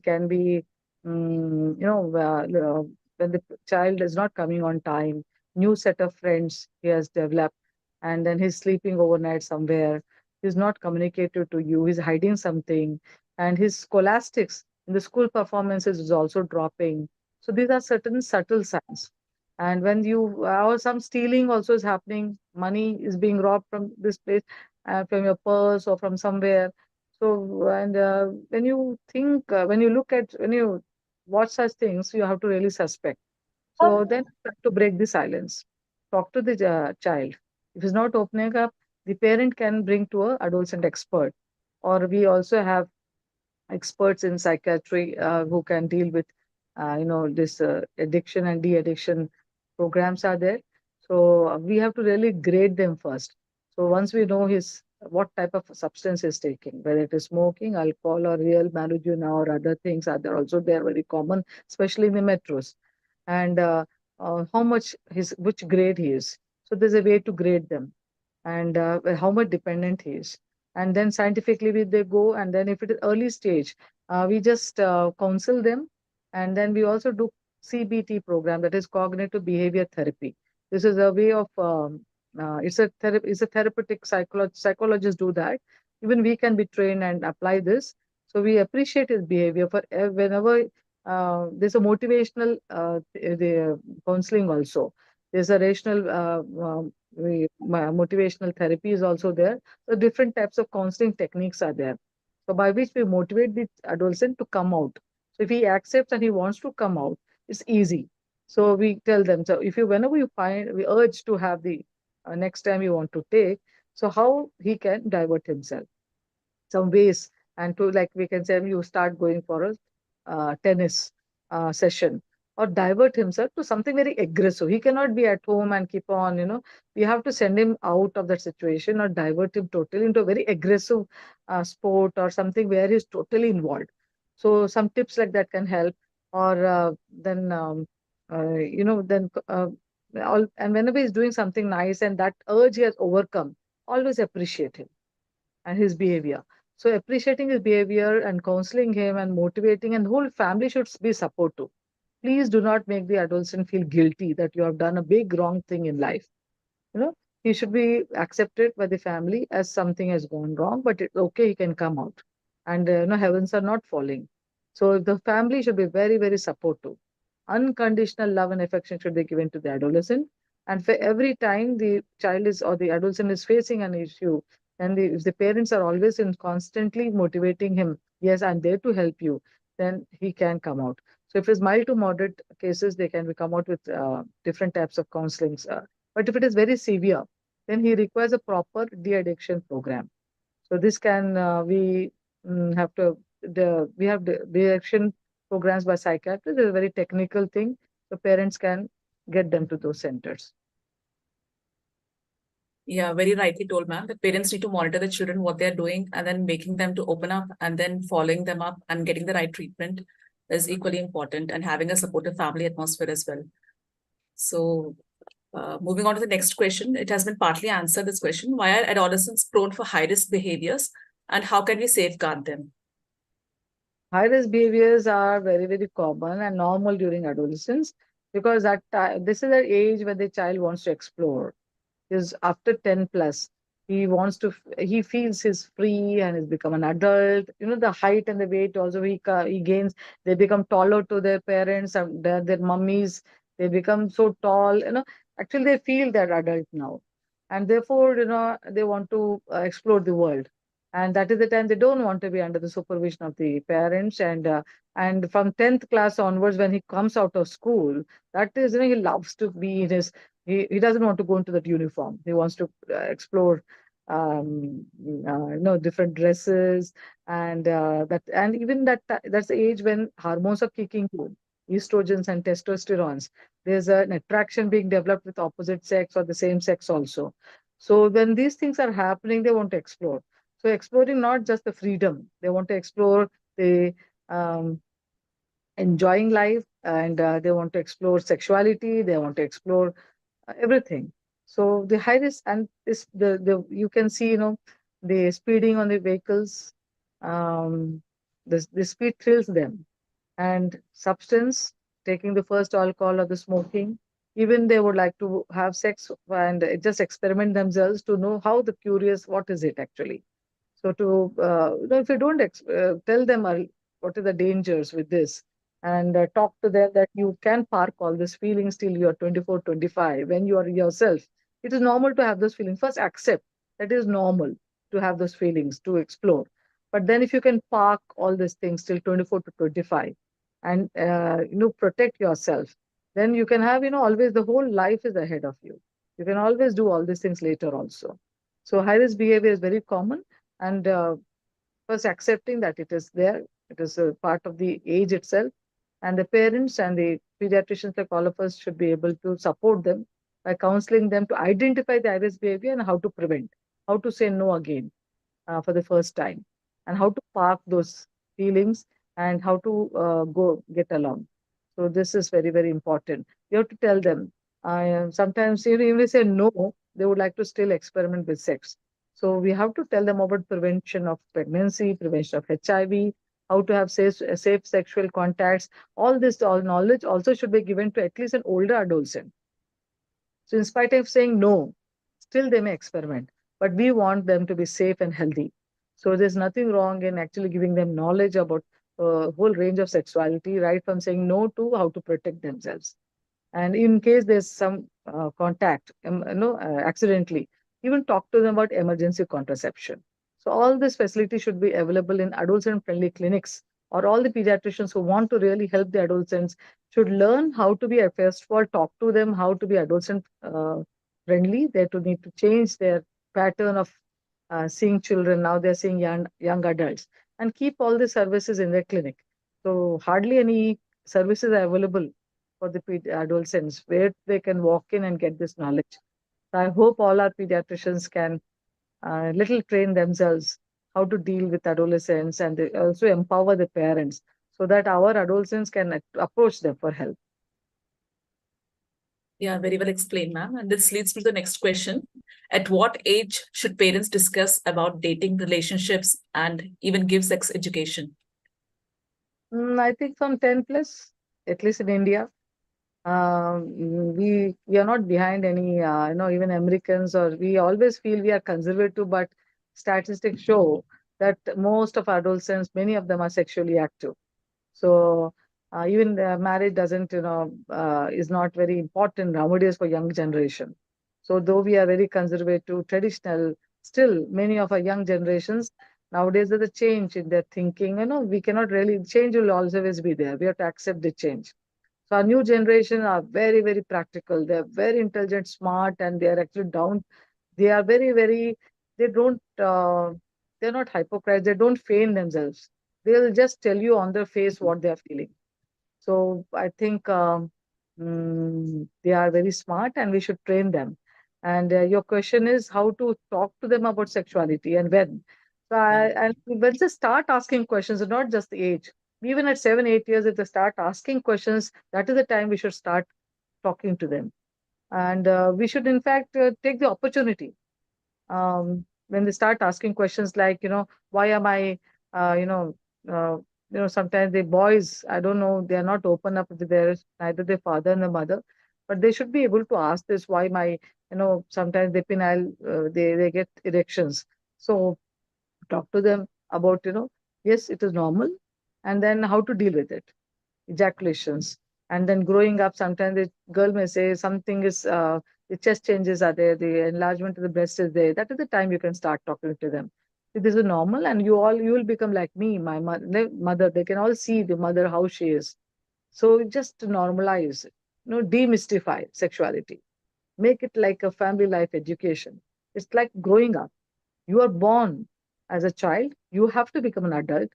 can be, when the child is not coming on time, new set of friends he has developed, and then he's sleeping overnight somewhere, he's not communicated to you, he's hiding something, and his scholastics in the school performances is also dropping. So these are certain subtle signs. And when or some stealing also is happening, money is being robbed from this place, from your purse or from somewhere. So, and when you look at, when you watch such things, you have to really suspect. So then you have to break the silence. Talk to the child. If he's not opening up, the parent can bring to a adolescent expert. Or we also have experts in psychiatry who can deal with, this addiction and de-addiction programs are there. So we have to really grade them first. So once we know what type of substance is taking, whether it is smoking, alcohol, or real marijuana or other things, are there also, they are very common, especially in the metros, and how much which grade he is. So there's a way to grade them, and how much dependent he is. And then scientifically they go, and then if it is early stage, we just counsel them. And then we also do CBT program, that is cognitive behavior therapy. This is a way of, it's a therapeutic psychologists do that. Even we can be trained and apply this. So we appreciate his behavior for whenever there's a motivational the counseling also. There's a rational motivational therapy is also there. So different types of counseling techniques are there. So by which we motivate the adolescent to come out. So if he accepts and he wants to come out, it's easy. So we tell them, so if you, whenever you find, we urge to have the next time you want to take, so how he can divert himself, some ways, and to, like, we can say, you start going for a tennis session, or divert himself to something very aggressive. He cannot be at home and keep on, we have to send him out of that situation, or divert him totally into a very aggressive sport or something where he's totally involved. So some tips like that can help. Or then then and whenever he's doing something nice and that urge he has overcome, always appreciate him and his behavior. So appreciating his behavior and counseling him and motivating, and the whole family should be supportive. Please do not make the adolescent feel guilty that you have done a big wrong thing in life. He should be accepted by the family as something has gone wrong, but it's okay, he can come out. And heavens are not falling. So the family should be very, very supportive. Unconditional love and affection should be given to the adolescent. And for every time the child is, or the adolescent is facing an issue, and if the parents are always in constantly motivating him, yes, I'm there to help you, then he can come out. So if it's mild to moderate cases, they can come out with different types of counselings. But if it is very severe, then he requires a proper de-addiction program. So this can we have to we have the de-addiction programs by psychiatrists. It's a very technical thing. So parents can get them to those centers. Yeah, very rightly told, ma'am, that parents need to monitor the children, what they're doing, and then making them to open up and then following them up and getting the right treatment is equally important, and having a supportive family atmosphere as well. So moving on to the next question, it has been partly answered, this question. Why are adolescents prone for high-risk behaviors, and how can we safeguard them? High-risk behaviors are very, very common and normal during adolescence, because this is the age when the child wants to explore. Is after 10 plus, he feels he's free and has become an adult. The height and the weight also he gains. They become taller to their parents and their mummies. They become so tall. Actually they feel they're adult now, and therefore they want to explore the world. And that is the time they don't want to be under the supervision of the parents. And from 10th class onwards, when he comes out of school, that is, he loves to be in his he doesn't want to go into that uniform. He wants to explore different dresses. And even that's the age when hormones are kicking in, estrogens and testosterones. There's an attraction being developed with opposite sex or the same sex also. So when these things are happening, they want to explore. So exploring not just the freedom, they want to explore the enjoying life, and they want to explore sexuality, they want to explore everything. So the high risk, and this the you can see, the speeding on the vehicles, the speed thrills them, and substance, taking the first alcohol or the smoking. Even they would like to have sex and just experiment themselves to know how the curious, what is it actually. So if you don't tell them what are the dangers with this, and talk to them that you can park all these feelings till you are 24, 25, when you are yourself. It is normal to have those feelings. First, accept that it is normal to have those feelings, to explore. But then if you can park all these things till 24 to 25 and, protect yourself, then you can have, always the whole life is ahead of you. You can always do all these things later also. So high risk behavior is very common. And first accepting that it is there, it is a part of the age itself, and the parents and the pediatricians, like all of us, should be able to support them by counseling them to identify the high-risk behavior and how to prevent, how to say no again for the first time, and how to park those feelings, and how to go get along. So this is very, very important. You have to tell them. Sometimes even if they say no, they would like to still experiment with sex. So we have to tell them about prevention of pregnancy, prevention of HIV, how to have safe sexual contacts. All knowledge also should be given to at least an older adolescent. So in spite of saying no, still they may experiment, but we want them to be safe and healthy. So there's nothing wrong in actually giving them knowledge about a whole range of sexuality, right from saying no to how to protect themselves. And in case there's some contact, accidentally, even talk to them about emergency contraception. So all this facility should be available in adolescent-friendly clinics, or all the pediatricians who want to really help the adolescents should learn how to be, first of all, talk to them, how to be adolescent-friendly. They need to change their pattern of seeing children. Now they're seeing young adults, and keep all the services in their clinic. So hardly any services are available for the adolescents where they can walk in and get this knowledge. So I hope all our pediatricians can little train themselves how to deal with adolescents, and they also empower the parents so that our adolescents can approach them for help. Yeah, very well explained, ma'am. And this leads to the next question. At what age should parents discuss about dating, relationships, and even give sex education? I think from 10 plus, at least in India. We are not behind any, even Americans, or we always feel we are conservative, but statistics show that most of adolescents, many of them are sexually active. So even marriage doesn't, is not very important nowadays for young generation. So though we are very conservative, traditional, still many of our young generations nowadays, there's a change in their thinking. We cannot really, change will always be there. We have to accept the change. So our new generation are very, very practical. They're very intelligent, smart, and they are actually down. They are very, very, they don't, they're not hypocrites. They don't feign themselves. They'll just tell you on their face what they are feeling. So I think they are very smart and we should train them. And your question is how to talk to them about sexuality and when. So and let's just start asking questions, not just the age. Even at 7, 8 years, if they start asking questions, that is the time we should start talking to them. And we should, in fact, take the opportunity when they start asking questions like, why am I, uh, sometimes the boys, I don't know, they are not open up with their, neither their father and the mother, but they should be able to ask this, why my, sometimes they penile, they get erections. So talk to them about, yes, it is normal, and then how to deal with it, ejaculations. And then growing up, sometimes the girl may say something is, the chest changes are there, the enlargement of the breast is there. That is the time you can start talking to them. This is normal, and you will become like me, my mother. They can all see the mother, how she is. So just to normalize, demystify sexuality. Make it like a family life education. It's like growing up. You are born as a child, you have to become an adult,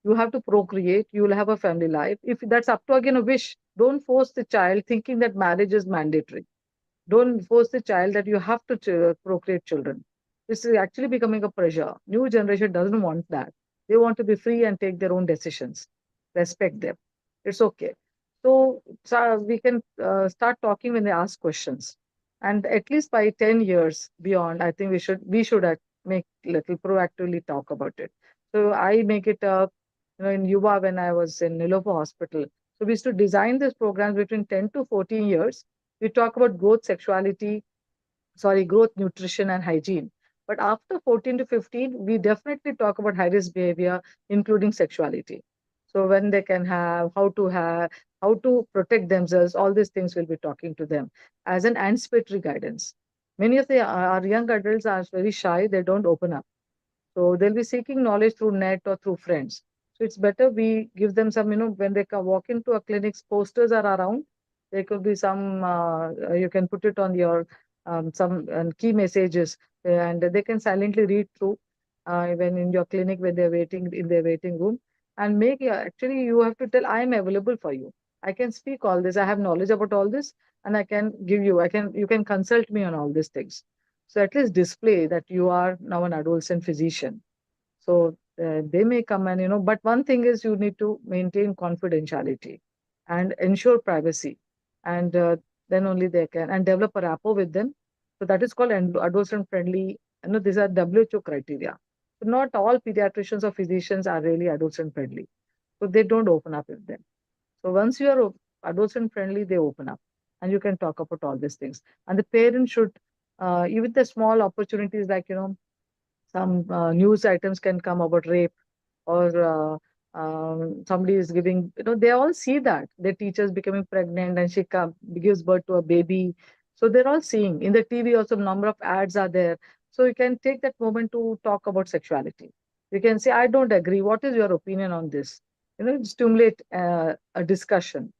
you have to procreate, you will have a family life. If that's up to again a wish, don't force the child thinking that marriage is mandatory. Don't force the child that you have to procreate children. This is actually becoming a pressure. New generation doesn't want that. They want to be free and take their own decisions. Respect them. It's okay. So we can start talking when they ask questions, and at least by 10 years beyond, I think we should make little proactively talk about it. So I make it in Yuva when I was in Nilofa Hospital. So we used to design this program between 10 to 14 years. We talk about growth, nutrition, and hygiene. But after 14 to 15, we definitely talk about high risk behavior, including sexuality. So when they can have, how to protect themselves, all these things we'll be talking to them as an anticipatory guidance. Many of our young adults are very shy, they don't open up. So they'll be seeking knowledge through net or through friends. So it's better we give them some, when they can walk into a clinic, posters are around. There could be some, you can put it on your some key messages, and they can silently read through when in your clinic when they're waiting in their waiting room, and actually you have to tell, I am available for you. I can speak all this. I have knowledge about all this, and you can consult me on all these things. So at least display that you are now an adolescent physician. So they may come and, but one thing is you need to maintain confidentiality and ensure privacy. And then only they can, and develop a rapport with them. So that is called adolescent friendly. These are WHO criteria. So not all pediatricians or physicians are really adolescent friendly. So they don't open up with them. So once you are adolescent friendly, they open up and you can talk about all these things. And the parents should, even the small opportunities like, some news items can come about rape, or somebody is giving, they all see that their teacher's becoming pregnant and gives birth to a baby. So they're all seeing in the TV also number of ads are there. So you can take that moment to talk about sexuality. You can say, I don't agree. What is your opinion on this? Stimulate a discussion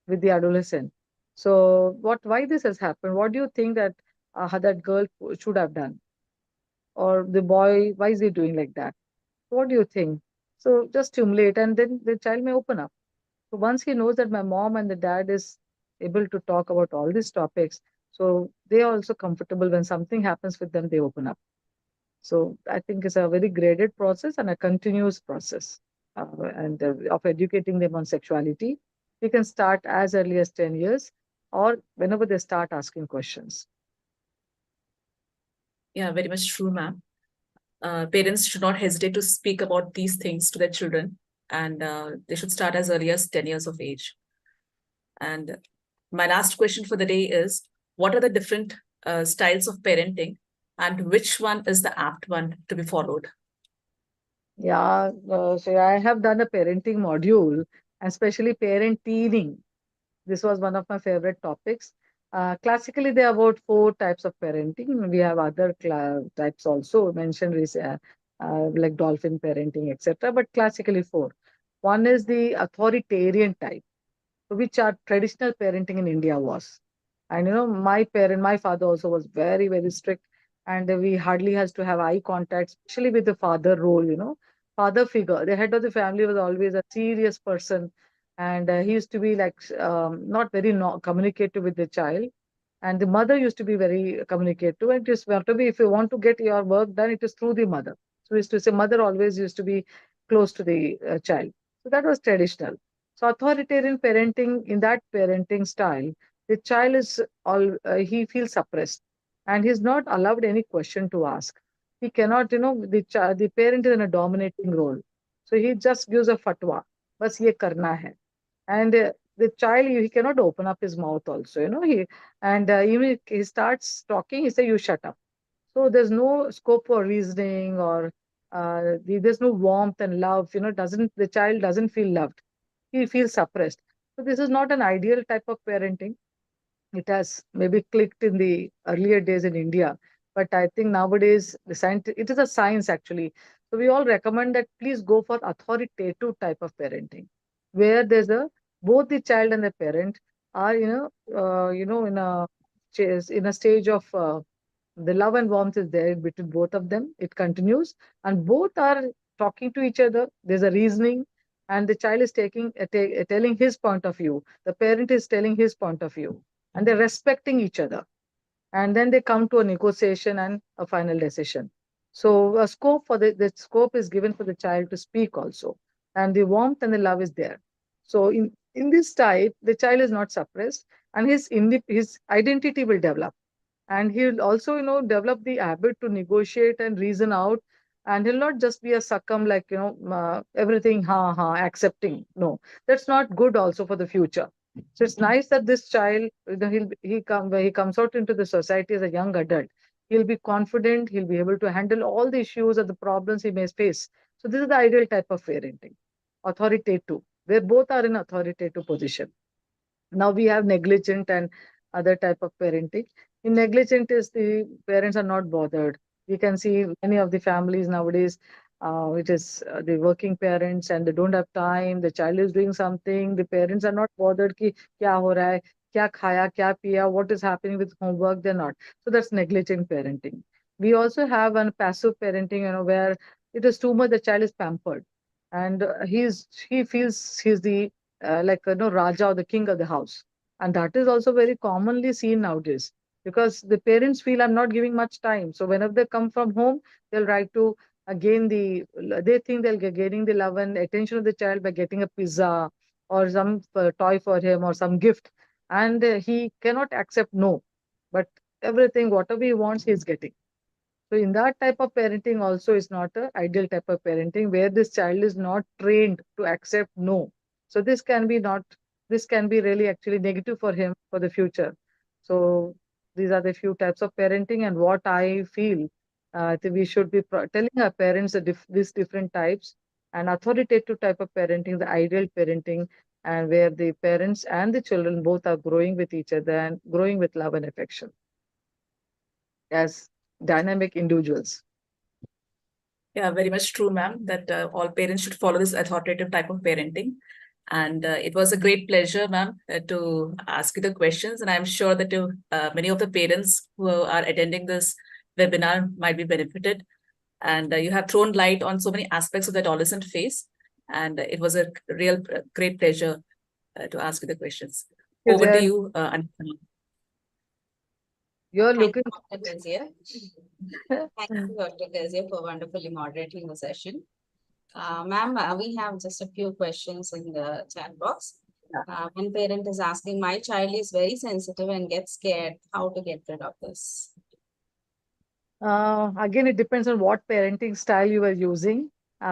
with the adolescent. So why this has happened? What do you think that that girl should have done? Or the boy, why is he doing like that? What do you think? So just stimulate, and then the child may open up. So once he knows that my mom and the dad is able to talk about all these topics, so they are also comfortable when something happens with them, they open up. So I think it's a very graded process and a continuous process, and of educating them on sexuality. We can start as early as 10 years or whenever they start asking questions. Yeah, very much true, ma'am. Parents should not hesitate to speak about these things to their children, and they should start as early as 10 years of age. And my last question for the day is, what are the different styles of parenting, and which one is the apt one to be followed? Yeah, so I have done a parenting module, especially parenting. This was one of my favorite topics. Classically, there are about 4 types of parenting. We have other types also mentioned, like dolphin parenting, etc. But classically 4. One is the authoritarian type. which our traditional parenting in India was. And my father also was very, very strict, and we hardly has to have eye contact, especially with the father role. Father figure, the head of the family was always a serious person, and he used to be like not very communicative with the child, and the mother used to be very communicative. And it is want to be, if you want to get your work done, it is through the mother. So we used to say mother always used to be close to the child. So that was traditional. So authoritarian parenting, in that parenting style, the child is he feels suppressed, and he's not allowed any question to ask. He cannot, the parent is in a dominating role. So he just gives a fatwa. Bas ye karna hai. And the child, he cannot open up his mouth also, even if he starts talking, he say, you shut up. So there's no scope for reasoning, or there's no warmth and love, the child doesn't feel loved. He feels suppressed. So this is not an ideal type of parenting. It has maybe clicked in the earlier days in India, but I think nowadays it is a science actually. So we all recommend that please go for authoritative type of parenting, where there's both the child and the parent are in a stage of the love and warmth is there between both of them. It continues, and both are talking to each other. There's a reasoning, and the child is telling his point of view. The parent is telling his point of view, and they're respecting each other. And then they come to a negotiation and a final decision. So a scope for the scope is given for the child to speak also, and the warmth and the love is there. So in this type, the child is not suppressed, and his identity will develop, and he'll also develop the habit to negotiate and reason out, and he'll not just be a succumb like everything accepting. No, that's not good also for the future. So it's nice that this child, when he comes out into the society as a young adult, he'll be confident, he'll be able to handle all the issues or the problems he may face. So this is the ideal type of parenting. Authoritative, where both are in authoritative position. Now we have negligent and other type of parenting. In negligent is the parents are not bothered. You can see many of the families nowadays, which is the working parents, and they don't have time. The child is doing something. The parents are not bothered ki kya ho raha hai, kya khaya, kya piya, what is happening with homework. They're not. So that's negligent parenting. We also have a passive parenting, where it is too much. The child is pampered, and he feels he's the Raja or the king of the house. And that is also very commonly seen nowadays, because the parents feel I'm not giving much time. So whenever they come from home, they'll try to they think they'll get gaining the love and attention of the child by getting a pizza or some toy for him or some gift. And he cannot accept no. But everything, whatever he wants, he's getting. So in that type of parenting also is not an ideal type of parenting, where this child is not trained to accept no. So this can be really actually negative for him for the future. So these are the few types of parenting, and what I feel that we should be telling our parents these different types, and authoritative type of parenting, the ideal parenting, and where the parents and the children both are growing with each other and growing with love and affection as dynamic individuals. Yeah, very much true, ma'am, that all parents should follow this authoritative type of parenting. And it was a great pleasure, ma'am, to ask you the questions. And I'm sure that many of the parents who are attending this webinar might be benefited. And you have thrown light on so many aspects of the adolescent phase. And it was a real great pleasure to ask you the questions. Over to you, Anita. You're Thank looking. you, Dr. Kezia. Thank you, Dr. Kezia, for wonderfully moderating the session. Ma'am, we have just a few questions in the chat box. One parent is asking, my child is very sensitive and gets scared. How to get rid of this? Again, it depends on what parenting style you are using.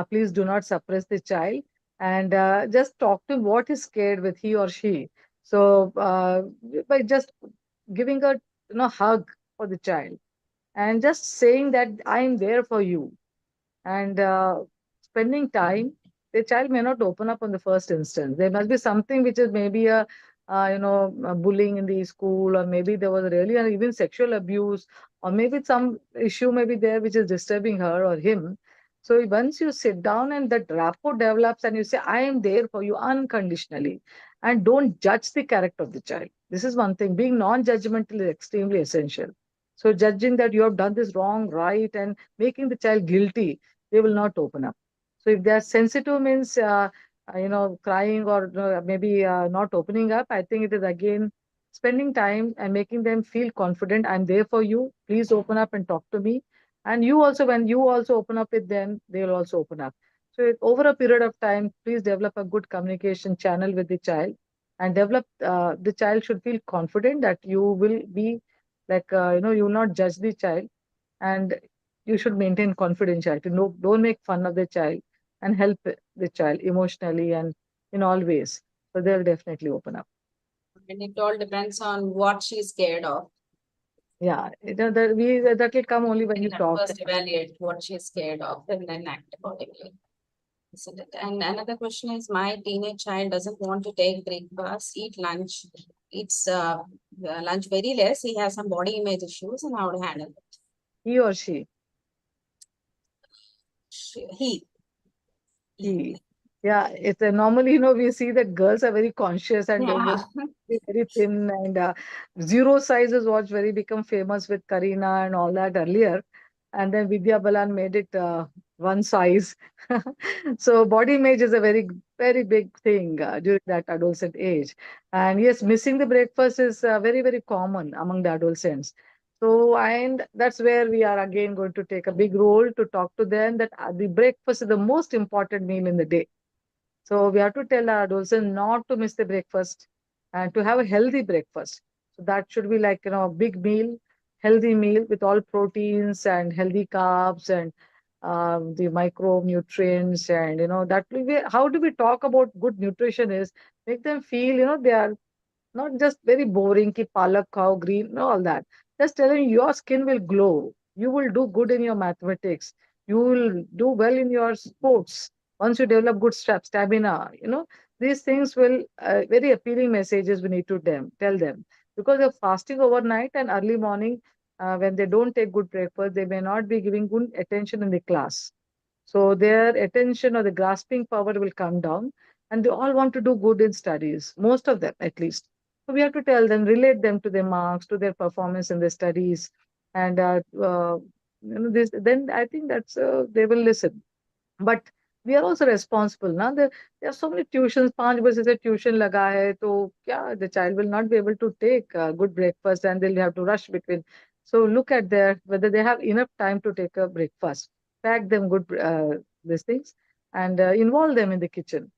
Please do not suppress the child, and just talk to him what is scared with he or she. So by just giving a hug for the child, and just saying that I am there for you, and spending time, the child may not open up on the first instance. There must be something which is maybe a bullying in the school, or maybe there was really even sexual abuse, or maybe some issue may be there which is disturbing her or him. So once you sit down and that rapport develops, and you say, I am there for you unconditionally, and don't judge the character of the child. This is one thing. Being non-judgmental is extremely essential. So judging that you have done this wrong, right, and making the child guilty, they will not open up. So if they are sensitive means, crying or maybe not opening up, I think it is again spending time and making them feel confident. I'm there for you. Please open up and talk to me. And you also, when you also open up with them, they will also open up. So over a period of time, please develop a good communication channel with the child, and develop. The child should feel confident that you will be like you will not judge the child, and you should maintain confidentiality. No, don't make fun of the child, and help the child emotionally and in all ways. So they'll definitely open up. And it all depends on what she's scared of. Yeah, that will come only when you talk. First evaluate what she's scared of and then act accordingly. Isn't it? And another question is, my teenage child doesn't want to take breakfast, eat lunch, eats lunch very less. He has some body image issues, and how to handle it. He or she? He. Yeah, it's normally, we see that girls are very conscious and very thin, and zero size is what's very become famous with Karina and all that earlier. And then Vidya Balan made it one size. So body image is a very, very big thing during that adolescent age. And yes, missing the breakfast is very, very common among the adolescents. So, and that's where we are again going to take a big role to talk to them that the breakfast is the most important meal in the day. So we have to tell our adolescents not to miss the breakfast and to have a healthy breakfast. So that should be like, a big meal, healthy meal with all proteins and healthy carbs and the micronutrients. And, that will be, how do we talk about good nutrition is make them feel, they are not just very boring, ki palak khao, green, no, all that. Just telling your skin will glow. You will do good in your mathematics. You will do well in your sports. Once you develop good stamina, these things will, very appealing messages we need to tell them. Because they're fasting overnight and early morning, when they don't take good breakfast, they may not be giving good attention in the class. So their attention or the grasping power will come down, and they all want to do good in studies, most of them at least. So we have to tell them, relate them to their marks, to their performance in their studies, and this. Then I think that's they will listen. But we are also responsible. Now there are so many tuitions. 5 basis se tuition laga hai, to yeah, the child will not be able to take good breakfast, and they'll have to rush between. So look at whether they have enough time to take a breakfast. Pack them good these things, and involve them in the kitchen.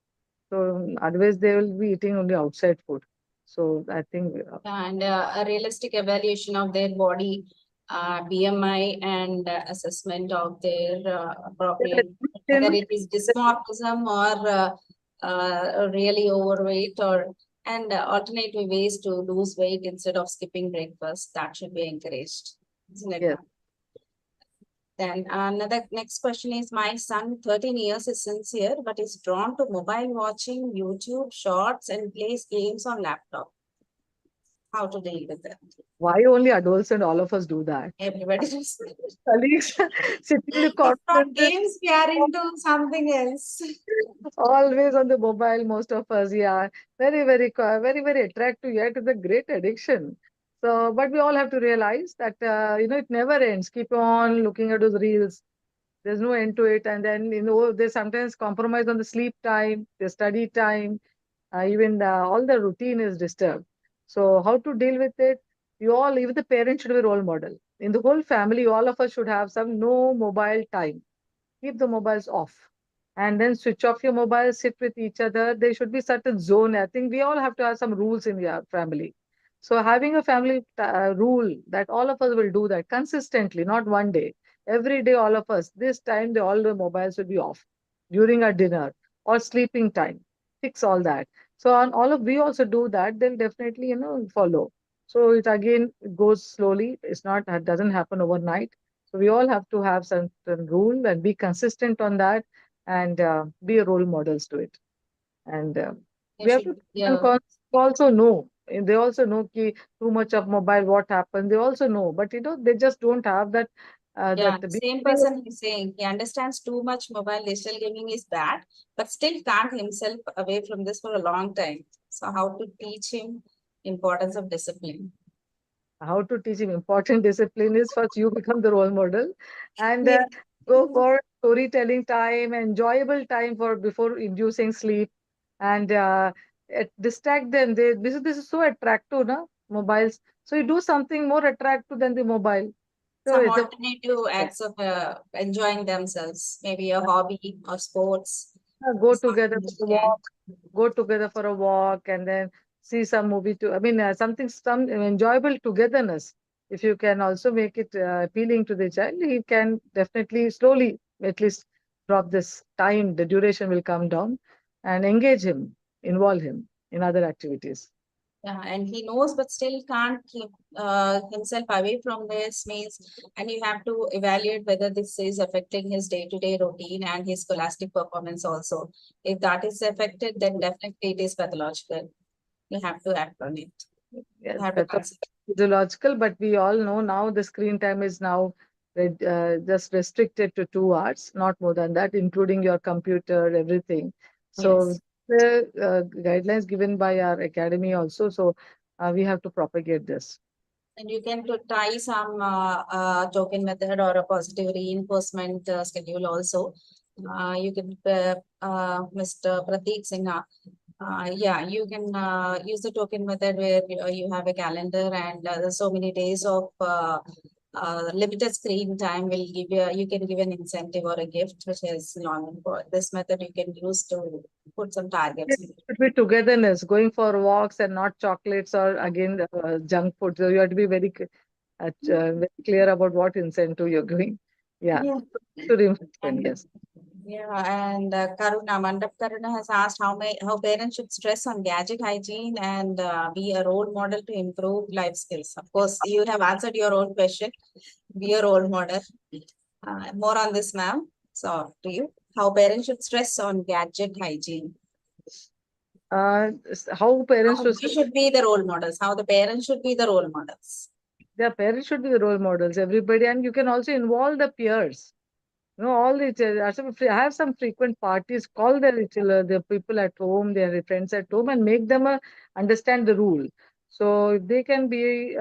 So otherwise they will be eating only outside food. So I think and a realistic evaluation of their body, BMI, and assessment of their appropriate, whether it is dysmorphism or really overweight, and alternative ways to lose weight instead of skipping breakfast, that should be encouraged, isn't it? Yes. Then next question is, my son, 13 years, is sincere but is drawn to mobile watching, YouTube shorts, and plays games on laptop. How to deal with that? Why only adults and all of us do that? Everybody just Colleagues sitting in the corner. games, we are into something else. Always on the mobile, most of us, yeah. Very, very, very, very attractive, yet it's a great addiction. So, but we all have to realize that, it never ends. Keep on looking at those reels. There's no end to it. And then, they sometimes compromise on the sleep time, the study time, even all the routine is disturbed. So how to deal with it? Even the parents should be role model. In the whole family, all of us should have some no mobile time. Keep the mobiles off, and then switch off your mobile, sit with each other. There should be certain zone. I think we all have to have some rules in your family. So having a family rule that all of us will do that consistently, not one day. Every day, all of us, this time, all the mobiles will be off during our dinner or sleeping time. Fix all that. So on we also do that, they'll definitely, follow. So it again goes slowly. It doesn't happen overnight. So we all have to have certain rule and be consistent on that, and be role models to it. And we have to also know. And they also know ki too much of mobile, what happens. They also know, but they just don't have that. Same person is saying he understands too much mobile digital gaming is bad, but still can't himself away from this for a long time. So how to teach him importance of discipline? How to teach him important discipline is first you become the role model, and Yeah. go for storytelling time, enjoyable time for before inducing sleep, and distract them. This is so attractive, na mobiles. So you do something more attractive than the mobile. So Some it's a alternative acts of enjoying themselves, maybe a hobby or sports. go together Something for which a can. walk, go together for a walk, and then see some movie too. I mean, some enjoyable togetherness. If you can also make it appealing to the child, he can definitely slowly at least drop this time. The duration will come down, and engage him, involve him in other activities. Yeah, and he knows, but still can't keep himself away from this means, and you have to evaluate whether this is affecting his day-to-day routine and his scholastic performance also. If that is affected, then definitely it is pathological. You have to act on it. Yes, You have to that's consider. physiological, but we all know now the screen time is now just restricted to 2 hours, not more than that, including your computer, everything. So Yes. the guidelines given by our academy also. So we have to propagate this. And you can try some token method or a positive reinforcement schedule also. You can, Mr. Prateek Sinha, yeah, you can use the token method where you have a calendar and there's so many days of limited screen time will give you can give an incentive or a gift which is long for this method you can use to put some targets. It should be togetherness, going for walks and not chocolates or again junk food. So you have to be very clear about what incentive you're giving. Yeah, Yeah. to reinforcement, And yes. yeah, and Karuna, Mandap Karuna has asked how parents should stress on gadget hygiene and be a role model to improve life skills. Of course, you have answered your own question. Be a role model. More on this, ma'am. So, to you, how parents should stress on gadget hygiene. How parents How should we should be the role models. How the parents should be the role models. their parents should be the role models, everybody, and you can also involve the peers. All the have some frequent parties, call the people at home, their friends at home, and make them understand the rule. So if they can be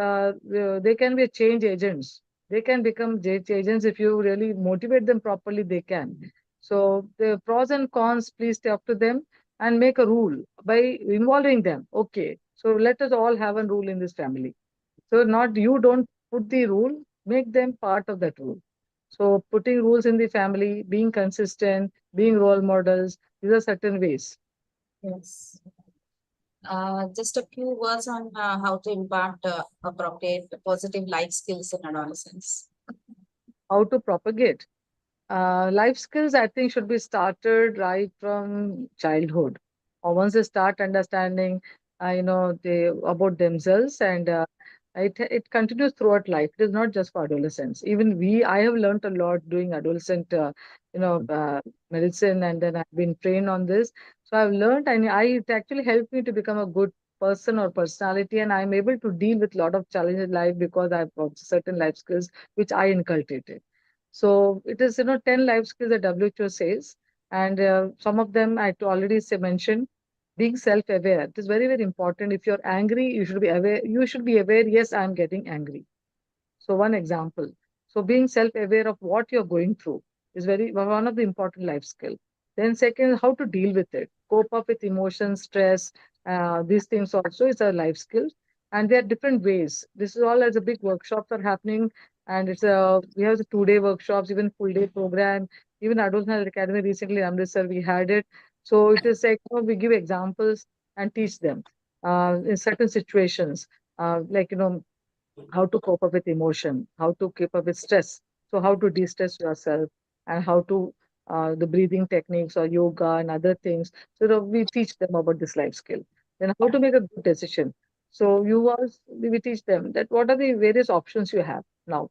change agents. They can become change agents if you really motivate them properly. They can. So the pros and cons, please talk to them and make a rule by involving them. Okay, so let us all have a rule in this family. So not you don't put the rule, make them part of that rule. So putting rules in the family, being consistent, being role models, these are certain ways. Yes. Just a few words on how to impart appropriate positive life skills in adolescence. How to propagate. Life skills, I think, should be started right from childhood, or once they start understanding, about themselves, and it continues throughout life. It is not just for adolescents. Even I have learned a lot doing adolescent, medicine, and then I've been trained on this. So I've learned, and it actually helped me to become a good person or personality, and I'm able to deal with a lot of challenges in life because I've got certain life skills which I inculcated. So it is, 10 life skills that WHO says, and some of them already mentioned. Being self-aware, it is very, very important. If you're angry, you should be aware. You should be aware. Yes, I'm getting angry. So one example. So being self-aware of what you're going through is one of the important life skill. Then second, how to deal with it, cope up with emotions, stress. These things also is a life skill, and there are different ways. This is all as a big workshops are happening, and we have the 2 day workshops, even full day program, even Adult Health Academy recently, Amritsar, we had it. So it is like we give examples and teach them in certain situations, like how to cope up with emotion, how to keep up with stress. So how to de-stress yourself and how to the breathing techniques or yoga and other things. So that we teach them about this life skill. Then how to make a good decision. So we teach them that what are the various options you have now.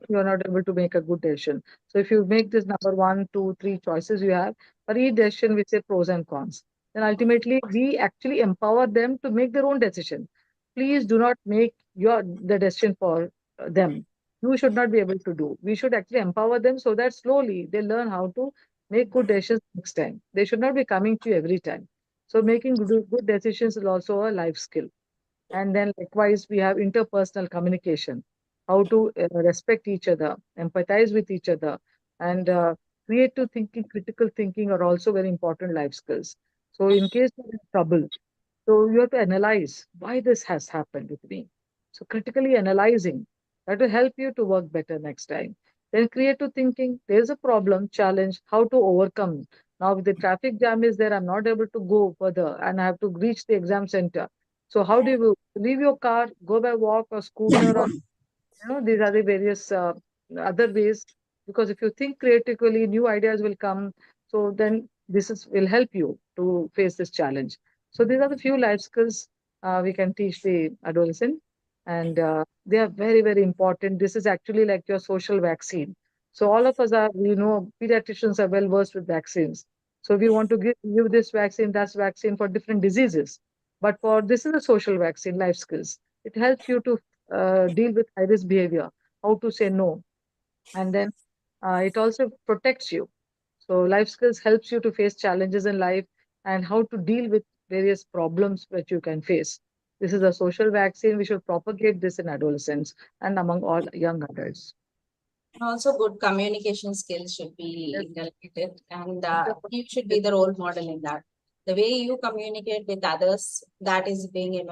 You are not able to make a good decision. So if you make this number one, two, three choices you have, for each decision we say pros and cons. Then ultimately we actually empower them to make their own decision. Please do not make the decision for them. You should not be able to do. We should actually empower them so that slowly they learn how to make good decisions next time. They should not be coming to you every time. So making good decisions is also a life skill. And then likewise, we have interpersonal communication, how to respect each other, empathize with each other, and creative thinking, critical thinking are also very important life skills. So in case you're in trouble, so you have to analyze why this has happened with me. So critically analyzing, that will help you to work better next time. Then creative thinking, there's a problem, challenge, how to overcome. Now if the traffic jam is there, I'm not able to go further and I have to reach the exam center. So how do you leave your car, go by walk or scooter, or these are the various other ways. Because if you think creatively, new ideas will come. So then this is will help you to face this challenge. So these are the few life skills we can teach the adolescent, and they are very, very important. This is actually like your social vaccine. So all of us are, pediatricians are well versed with vaccines. So we want to give this vaccine, that's vaccine for different diseases. But for this is a social vaccine, life skills. It helps you to deal with high risk behavior, how to say no, and then it also protects you. So life skills helps you to face challenges in life and how to deal with various problems that you can face. This is a social vaccine. We should propagate this in adolescents and among all young adults. Also, good communication skills should be Yes. inculcated, and you should be the role model in that. The way you communicate with others, that is being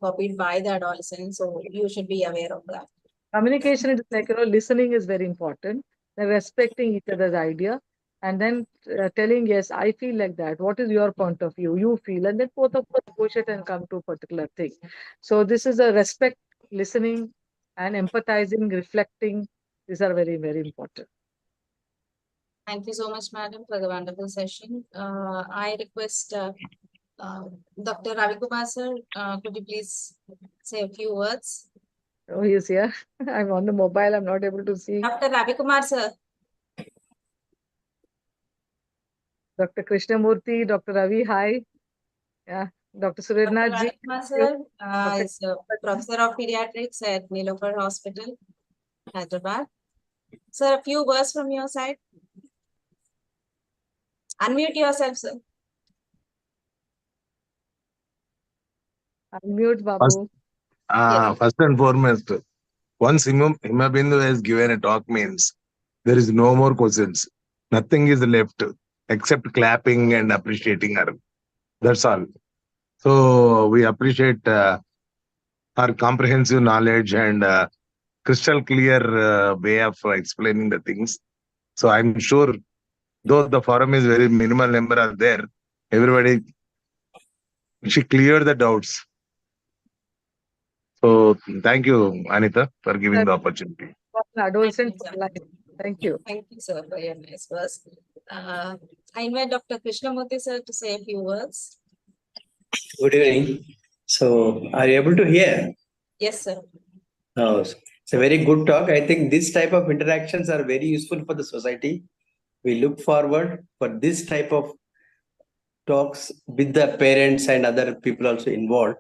copied by the adolescents. So you should be aware of that. Communication is like, listening is very important. Then respecting each other's idea, and then telling, yes, I feel like that. What is your point of view? You feel, and then both of us push it and come to a particular thing. So this is a respect, listening, and empathizing, reflecting. These are very, very important. Thank you so much, madam, for the wonderful session. I request Dr. Ravi Kumar sir, could you please say a few words? Oh, he is here. I'm on the mobile. I'm not able to see. Dr. Ravi Kumar sir. Dr. Krishnamurthy, Dr. Ravi, hi. Yeah, Dr. Dr. Surendra ji. Ravi Kumar you. sir is a professor of pediatrics at Nilofar Hospital, Hyderabad. Sir, a few words from your side. Unmute yourself, sir. Unmute, Babu. First and foremost, once Himabindu has given a talk means there is no more questions. Nothing is left except clapping and appreciating her. That's all. So we appreciate her comprehensive knowledge and crystal clear way of explaining the things. So I'm sure, though the forum is very minimal number are there, everybody, she cleared the doubts. So thank you, Anita, for giving the opportunity. Adolescent for life. Thank you. Thank you, sir, for your nice words. I invite Dr. Krishnamurthy, sir, to say a few words. Good evening. So, are you able to hear? Yes, sir. Oh, it's a very good talk. I think this type of interactions are very useful for the society. We look forward for this type of talks with the parents and other people also involved.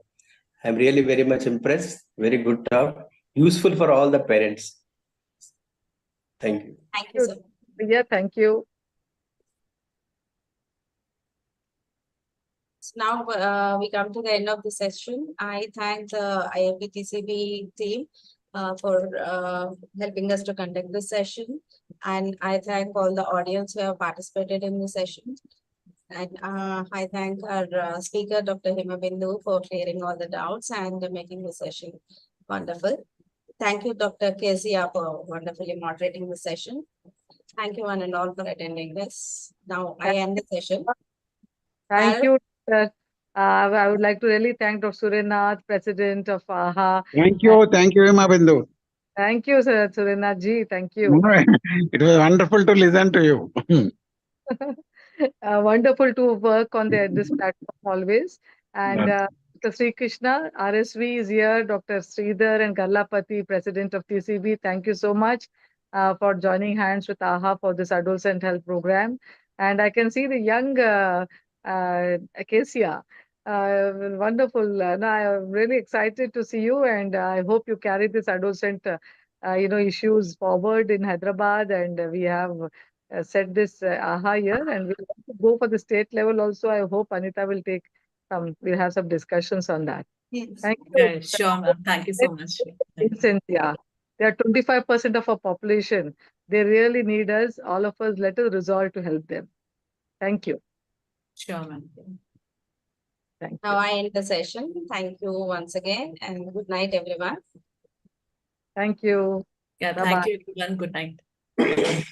I'm really very much impressed. Very good talk. Useful for all the parents. Thank you. Thank you, sir. Yeah, thank you. So now we come to the end of the session. I thank the Iaptcb team for helping us to conduct this session. And I thank all the audience who have participated in the session. And I thank our speaker, Dr. Himabindu, for clearing all the doubts and making the session wonderful. Thank you, Dr. Kezia, for wonderfully moderating the session. Thank you one and all for attending this. Now I end the session. Thank you, sir. I would like to really thank Dr. Surendra, President of Ahah. Thank you, Himabindu. Thank you, sir, Surendra ji. Thank you. It was wonderful to listen to you. Wonderful to work on this platform always. And Dr. Sri Krishna, RSV is here, Dr. Sridhar and Garlapati, President of TCB. Thank you so much for joining hands with Ahah for this adolescent health program. And I can see the young Acacia. Wonderful. I'm really excited to see you, and I hope you carry this adolescent issues forward in Hyderabad, and we have set this AHA here, and we'll have to go for the state level also. I hope Anita will take we'll have some discussions on that. Yes. Thank you. Yeah, sure, ma'am. Thank you so much. Yeah, they are 25% of our population. They really need us. All of us, let us resolve to help them. Thank you. Sure, ma'am. Thank you. Now I end the session. Thank you once again, and good night, everyone. Thank you. Yeah, Bye-bye. thank you, everyone. Good night.